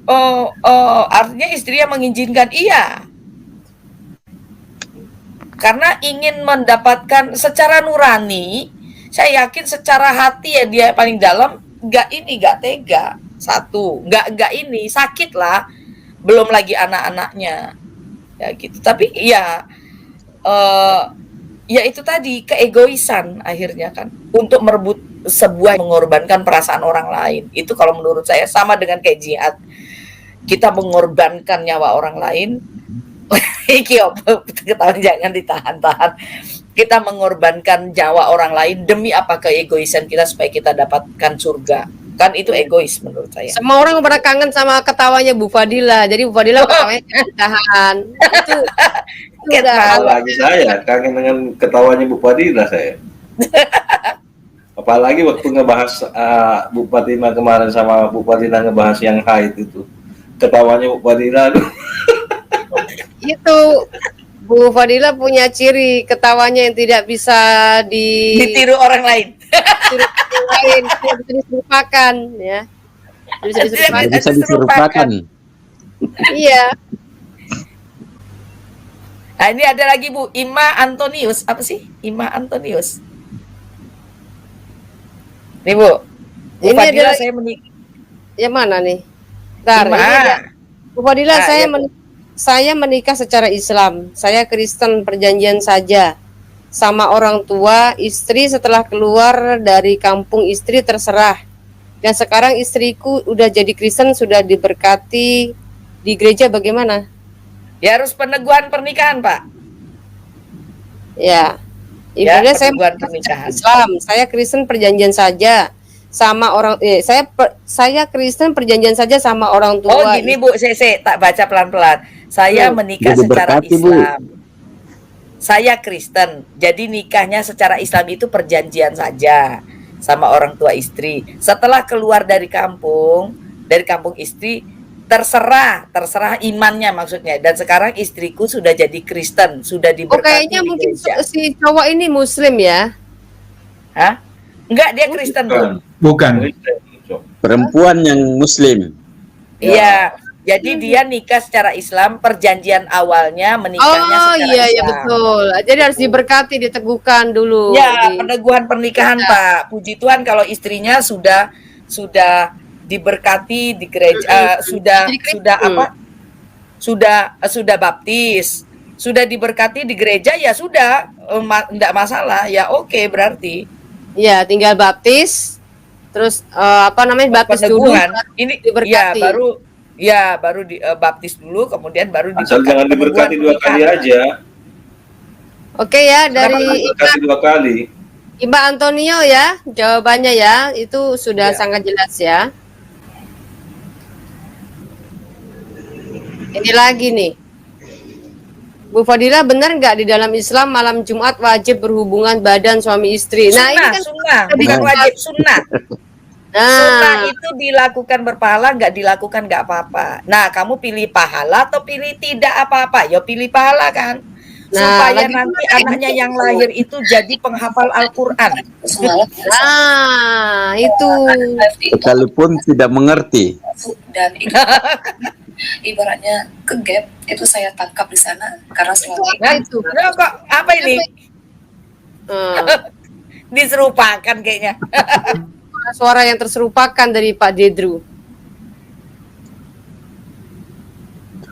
artinya istrinya mengizinkan, iya. Karena ingin mendapatkan secara nurani, saya yakin secara hati ya dia paling dalam nggak tega. Satu, nggak ini sakit lah, belum lagi anak-anaknya, ya gitu. Tapi ya itu tadi keegoisan akhirnya kan untuk merebut sebuah, mengorbankan perasaan orang lain. Itu kalau menurut saya sama dengan kayak jihad. Kita mengorbankan nyawa orang lain. Ketahuan jangan ditahan-tahan. Kita mengorbankan nyawa orang lain demi apa? Keegoisan kita supaya kita dapatkan surga. Kan itu egois menurut saya. Semua orang pada kangen sama ketawanya Bu Fadila. Jadi Bu Fadila ketawanya tahan. Itu Tahu lagi saya kangen dengan ketawanya Bu Fadila saya. Apalagi waktu ngebahas Bu Fatima kemarin sama Bu Fadila ngebahas yang haid itu. Ketawanya Bu Fadila aduh. Itu Bu Fadila punya ciri ketawanya yang tidak bisa ditiru orang lain. Tidak bisa diserupakan, ya. Tidak bisa diserupakan. Iya. Nah, ini ada lagi Bu, Ima Antonius. Apa sih? Ima Antonius. Nih Bu, Bu Ini Fadila adalah saya menikah. yang mana nih? Bentar, Ima. ini ada. Bu Fadila, Ah, saya menikah secara Islam. Saya Kristen perjanjian saja. Sama orang tua, istri setelah keluar dari kampung istri terserah. Dan sekarang istriku udah jadi Kristen, sudah diberkati di gereja, bagaimana? Ya harus peneguhan pernikahan, Pak. Ya. Ya, Ibaratnya saya peneguhan pernikahan. Islam, saya Kristen perjanjian saja sama orang saya Kristen perjanjian saja sama orang tua. Oh, gini Bu, saya tak baca pelan-pelan. Saya menikah Jadi secara berkati, Bu. Islam. Saya Kristen, jadi nikahnya secara Islam itu perjanjian saja sama orang tua istri. Setelah keluar dari kampung istri, terserah imannya maksudnya. Dan sekarang istriku sudah jadi Kristen, sudah Oh, diberkati kayaknya di mungkin gereja. si cowok ini Muslim ya. Hah? Enggak, dia Kristen, Bu. Bukan. Bukan. Perempuan yang Muslim. Iya. Jadi dia nikah secara Islam, perjanjian awalnya menikahnya Oh secara iya, iya Islam. betul. Jadi harus diberkati, diteguhkan dulu. Ya, peneguhan pernikahan, Pak. Puji Tuhan kalau istrinya sudah diberkati di gereja, Jadi Kristen. sudah baptis, sudah diberkati di gereja, ya sudah, enggak masalah, ya oke berarti. Ya, tinggal baptis. Terus baptis dulu. Peneguhan ini diberkati. baru baptis dulu, kemudian baru Asal jangan diberkati peneguhan 2 kali pernikahan. aja. Oke ya, dari Diberkati 2 kali. Mbak Antonio ya, jawabannya ya, itu sudah Ya. sangat jelas ya. Ini lagi nih. Bu Fadila, benar nggak di dalam Islam malam Jumat wajib berhubungan badan suami istri? Nah, ini kan Sunnah, bukan wajib, sunnah. Sunnah nah, itu dilakukan berpahala, nggak dilakukan nggak apa-apa. Nah, kamu pilih pahala atau pilih tidak apa-apa? Ya pilih pahala kan. Nah, Supaya lagi nanti pula anaknya yang lahir itu jadi penghafal Al-Quran. nah itu. Sekalipun tidak mengerti. Dan ibaratnya kegap itu saya tangkap di sana karena selalu Nah, Itu. nah, kok apa ini? Diserupakan kayaknya. Suara yang terserupakan dari Pak Dedru.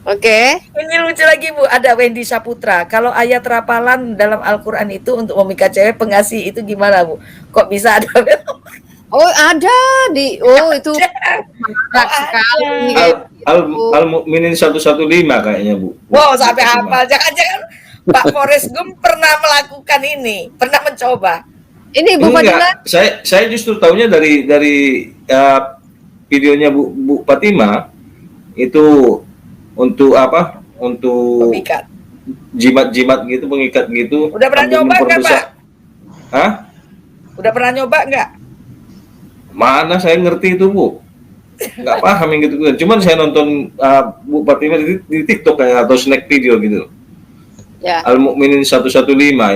Oke. Ini lucu lagi, Bu. Ada Wendy Saputra. Kalau ayat rapalan dalam Al-Quran itu untuk memikat cewek pengasih itu gimana, Bu? Kok bisa ada? Oh, ada itu menarik sekali. Al-Mu'minin 115 kayaknya, Bu. Wow, sampai hafal. Jangan-jangan Pak Forrest Gump pernah melakukan ini, pernah mencoba. Ini Bu Fadila. Enggak, saya justru tahunya dari videonya Bu Fatima itu untuk apa? Untuk Pemikat. jimat-jimat gitu, mengikat gitu. Udah pernah sambil nyoba nggak, memperbesar. Pak? Hah? Udah pernah nyoba nggak? Mana saya ngerti itu, Bu? Nggak paham yang gitu. Cuman saya nonton Bu Fatima di TikTok kayak atau snack video gitu. Ya, Al-Mu'minin 115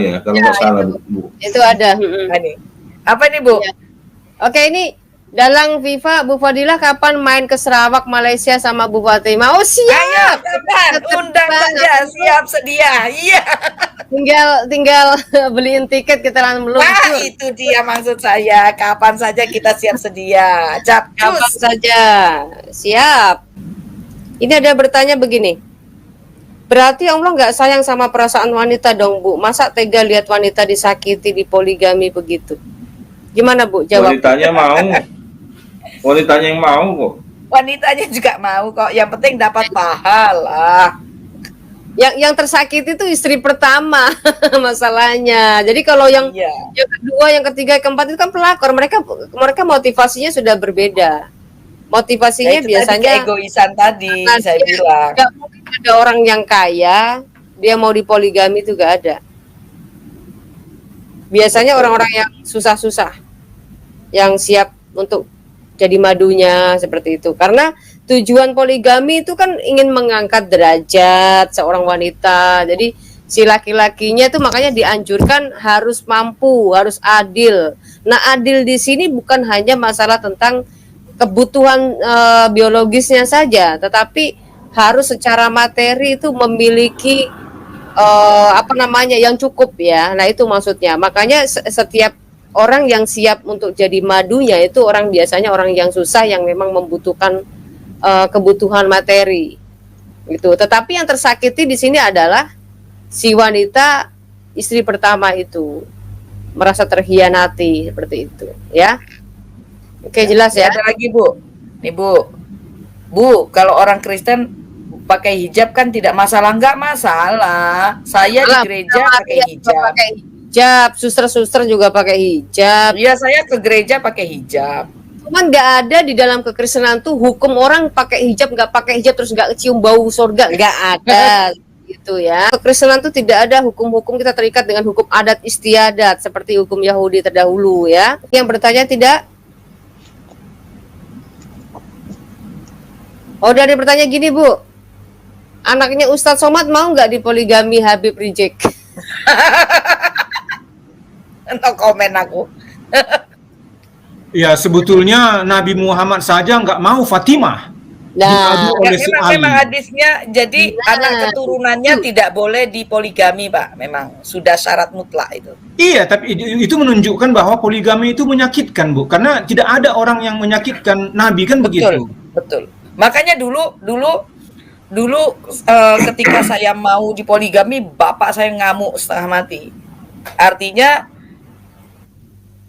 ya, kalau nggak salah, Bu. itu ada. Nah, nih. Apa nih, Bu? Ya. Oke, ini Dalang Viva, Bu Fadila kapan main ke Sarawak, Malaysia sama Bu Fatima? Oh, Ayo, siap. kapan? Tetap Undang banget. saja, siap sedia. Iya. Tinggal beliin tiket, kita langsung Wah, meluncur. itu dia maksud saya. Kapan saja kita siap sedia. Kapan Capcus. saja. Siap. Ini ada bertanya begini. Berarti Allah nggak sayang sama perasaan wanita dong, Bu? Masa tega lihat wanita disakiti, dipoligami begitu? Gimana, Bu? Jawab. Wanitanya mau. Wanitanya yang mau kok. Wanitanya juga mau kok. Yang penting dapat pahala. Yang tersakiti itu istri pertama masalahnya. Jadi kalau yang Iya. yang kedua, yang ketiga, yang keempat itu kan pelakor. Mereka motivasinya sudah berbeda. Motivasinya Ya, itu biasanya tadi keegoisan tadi Nah, saya dia bilang. nggak mungkin ada orang yang kaya dia mau dipoligami itu gak ada. Biasanya orang-orang yang susah-susah yang siap untuk jadi madunya seperti itu. Karena tujuan poligami itu kan ingin mengangkat derajat seorang wanita. Jadi si laki-lakinya itu makanya dianjurkan harus mampu, harus adil. Nah, adil di sini bukan hanya masalah tentang kebutuhan biologisnya saja, tetapi harus secara materi itu memiliki yang cukup ya. Nah, itu maksudnya. Makanya setiap orang yang siap untuk jadi madunya itu biasanya orang yang susah, yang memang membutuhkan kebutuhan materi. Gitu. Tetapi yang tersakiti di sini adalah si wanita istri pertama itu merasa terhianati seperti itu, ya. Oke, jelas ya. Ada lagi, Bu. Nih, Bu. Bu, kalau orang Kristen pakai hijab kan tidak masalah, enggak masalah. Saya di gereja pakai hijab. Pakai hijab, suster-suster juga pakai hijab. Iya, saya ke gereja pakai hijab. Cuman nggak ada di dalam kekristenan tuh hukum orang pakai hijab, nggak pakai hijab terus nggak kecium bau surga, nggak ada. Gitu ya. Kekristenan tuh tidak ada hukum-hukum, kita terikat dengan hukum adat istiadat seperti hukum Yahudi terdahulu ya. Yang bertanya tidak? Oh, dari pertanyaan gini, Bu. Anaknya Ustadz Somad mau nggak dipoligami Habib reject? No komen aku. Ya sebetulnya Nabi Muhammad saja nggak mau Fatimah Nah, diadu Ya, oleh si memang Ali. hadisnya jadi anak keturunannya tidak boleh dipoligami, Pak. Memang sudah syarat mutlak itu. Iya, tapi itu menunjukkan bahwa poligami itu menyakitkan, Bu. Karena tidak ada orang yang menyakitkan Nabi kan begitu. Betul. Makanya dulu ketika saya mau dipoligami, bapak saya ngamuk setengah mati. Artinya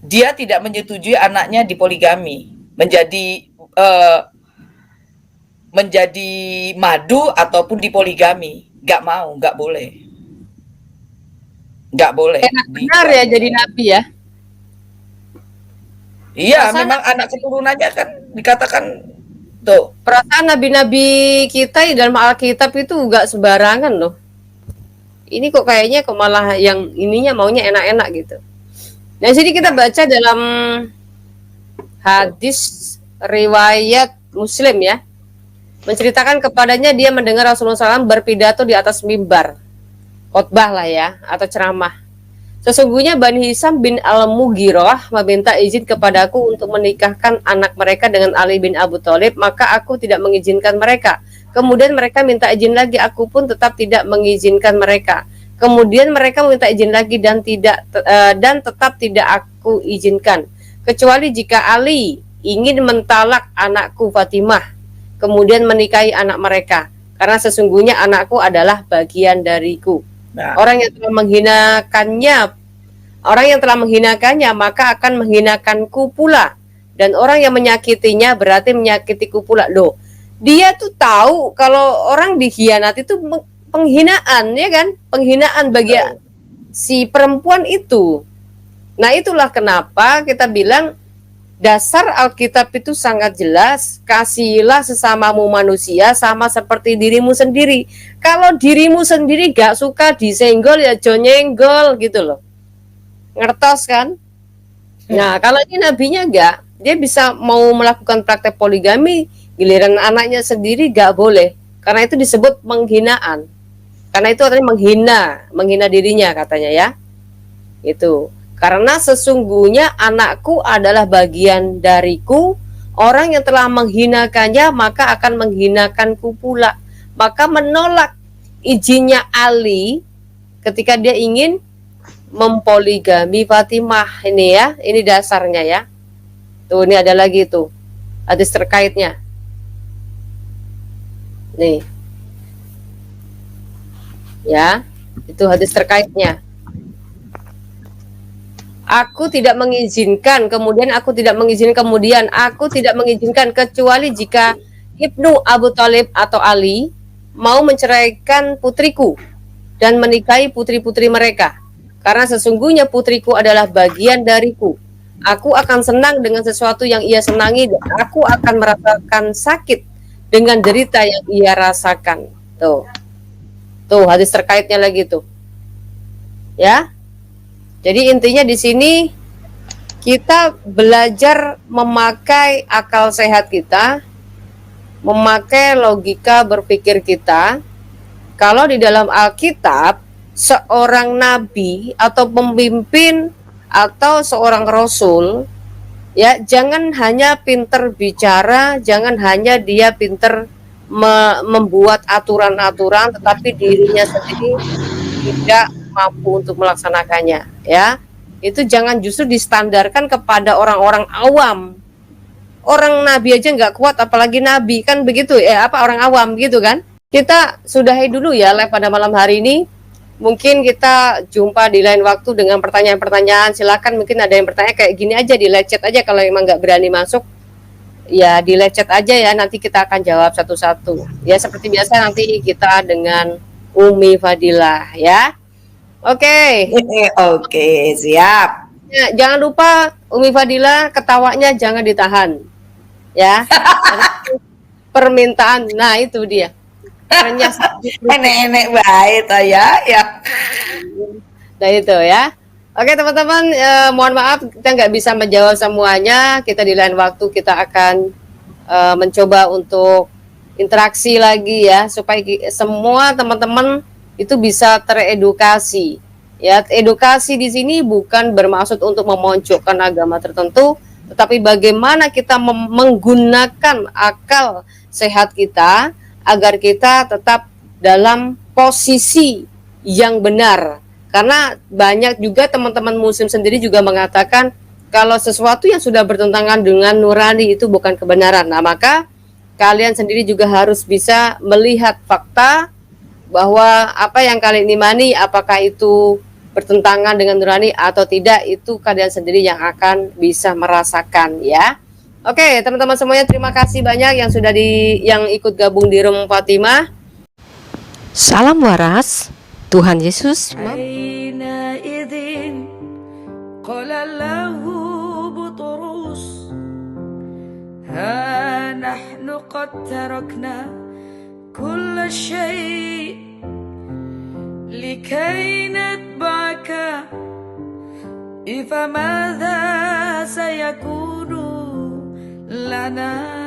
dia tidak menyetujui anaknya dipoligami, menjadi madu ataupun dipoligami. Nggak mau, nggak boleh. Nggak boleh. enak benar ya jadi nabi ya. Iya, Perasaan memang anak keturunannya kan dikatakan tuh. Perasaan nabi-nabi kita dalam Alkitab itu nggak sembarangan loh. Ini kok kayaknya malah yang ininya maunya enak-enak gitu. Nah, jadi kita baca dalam hadis riwayat Muslim ya. Menceritakan kepadanya dia mendengar Rasulullah SAW berpidato di atas mimbar. Khotbah lah ya, atau ceramah. Sesungguhnya Bani Hisam bin Al-Mughirah meminta izin kepadaku untuk menikahkan anak mereka dengan Ali bin Abu Thalib, maka aku tidak mengizinkan mereka. Kemudian mereka minta izin lagi, aku pun tetap tidak mengizinkan mereka. Kemudian mereka meminta izin lagi dan tetap tidak aku izinkan. Kecuali jika Ali ingin mentalak anakku Fatimah, kemudian menikahi anak mereka. Karena sesungguhnya anakku adalah bagian dariku. Nah, Orang yang telah menghinakannya, maka akan menghinakanku pula. Dan orang yang menyakitinya berarti menyakitiku pula. Loh, dia tuh tahu kalau orang dikhianati itu penghinaan, ya kan? Penghinaan bagi si perempuan itu. Nah, itulah kenapa kita bilang dasar Alkitab itu sangat jelas. Kasihilah sesamamu manusia sama seperti dirimu sendiri. Kalau dirimu sendiri gak suka disenggol ya jangan nyenggol gitu loh. Ngertos kan? Nah, kalau ini nabinya enggak, dia bisa mau melakukan praktek poligami, giliran anaknya sendiri gak boleh. Karena itu disebut penghinaan. Karena itu artinya menghina dirinya katanya ya. Itu. Karena sesungguhnya anakku adalah bagian dariku, orang yang telah menghinakannya maka akan menghinakanku pula. Maka menolak izinnya Ali ketika dia ingin mempoligami Fatimah ini ya, ini dasarnya ya. Tuh ini ada lagi tuh hadis terkaitnya. Nih. Ya, itu hadis terkaitnya. Aku tidak mengizinkan, kemudian aku tidak mengizinkan kecuali jika Ibnu Abu Thalib atau Ali mau menceraikan putriku dan menikahi putri-putri mereka. Karena sesungguhnya putriku adalah bagian dariku. Aku akan senang dengan sesuatu yang ia senangi dan aku akan merasakan sakit dengan derita yang ia rasakan. Tuh hadis terkaitnya lagi tuh. Ya. Jadi intinya di sini kita belajar memakai akal sehat kita, memakai logika berpikir kita. Kalau di dalam Alkitab seorang nabi atau pemimpin atau seorang rasul ya jangan hanya pinter bicara, jangan hanya dia pinter membuat aturan-aturan tetapi dirinya sendiri tidak mampu untuk melaksanakannya ya. Itu jangan justru distandarkan kepada orang-orang awam. Orang nabi aja nggak kuat apalagi nabi kan begitu ya, orang awam gitu kan. Kita sudahi dulu ya live pada malam hari ini. Mungkin kita jumpa di lain waktu dengan pertanyaan-pertanyaan. Silakan mungkin ada yang bertanya kayak gini aja di live chat aja, kalau emang nggak berani masuk ya di live chat aja ya, nanti kita akan jawab satu-satu. Ya seperti biasa nanti kita dengan Umi Fadilah ya. Oke. Oke, siap. Ya, jangan lupa Umi Fadilah ketawanya jangan ditahan. Ya. Permintaan. Nah, itu dia. Enek-enek baik toh ya. Nah, itu ya. Oke, teman-teman, mohon maaf kita nggak bisa menjawab semuanya. Kita di lain waktu kita akan mencoba untuk interaksi lagi ya, supaya semua teman-teman itu bisa teredukasi. Ya, edukasi di sini bukan bermaksud untuk memonjokkan agama tertentu, tetapi bagaimana kita menggunakan akal sehat kita agar kita tetap dalam posisi yang benar. Karena banyak juga teman-teman muslim sendiri juga mengatakan kalau sesuatu yang sudah bertentangan dengan nurani itu bukan kebenaran. Nah, maka kalian sendiri juga harus bisa melihat fakta bahwa apa yang kalian imani, apakah itu bertentangan dengan nurani atau tidak, itu kalian sendiri yang akan bisa merasakan ya. Oke, teman-teman semuanya, terima kasih banyak yang sudah yang ikut gabung di Room Fatimah. Salam waras, Tuhan Yesus. حينئذ قال له بطرس ها نحن قد تركنا كل شيء لكي نتبعك فماذا سيكون لنا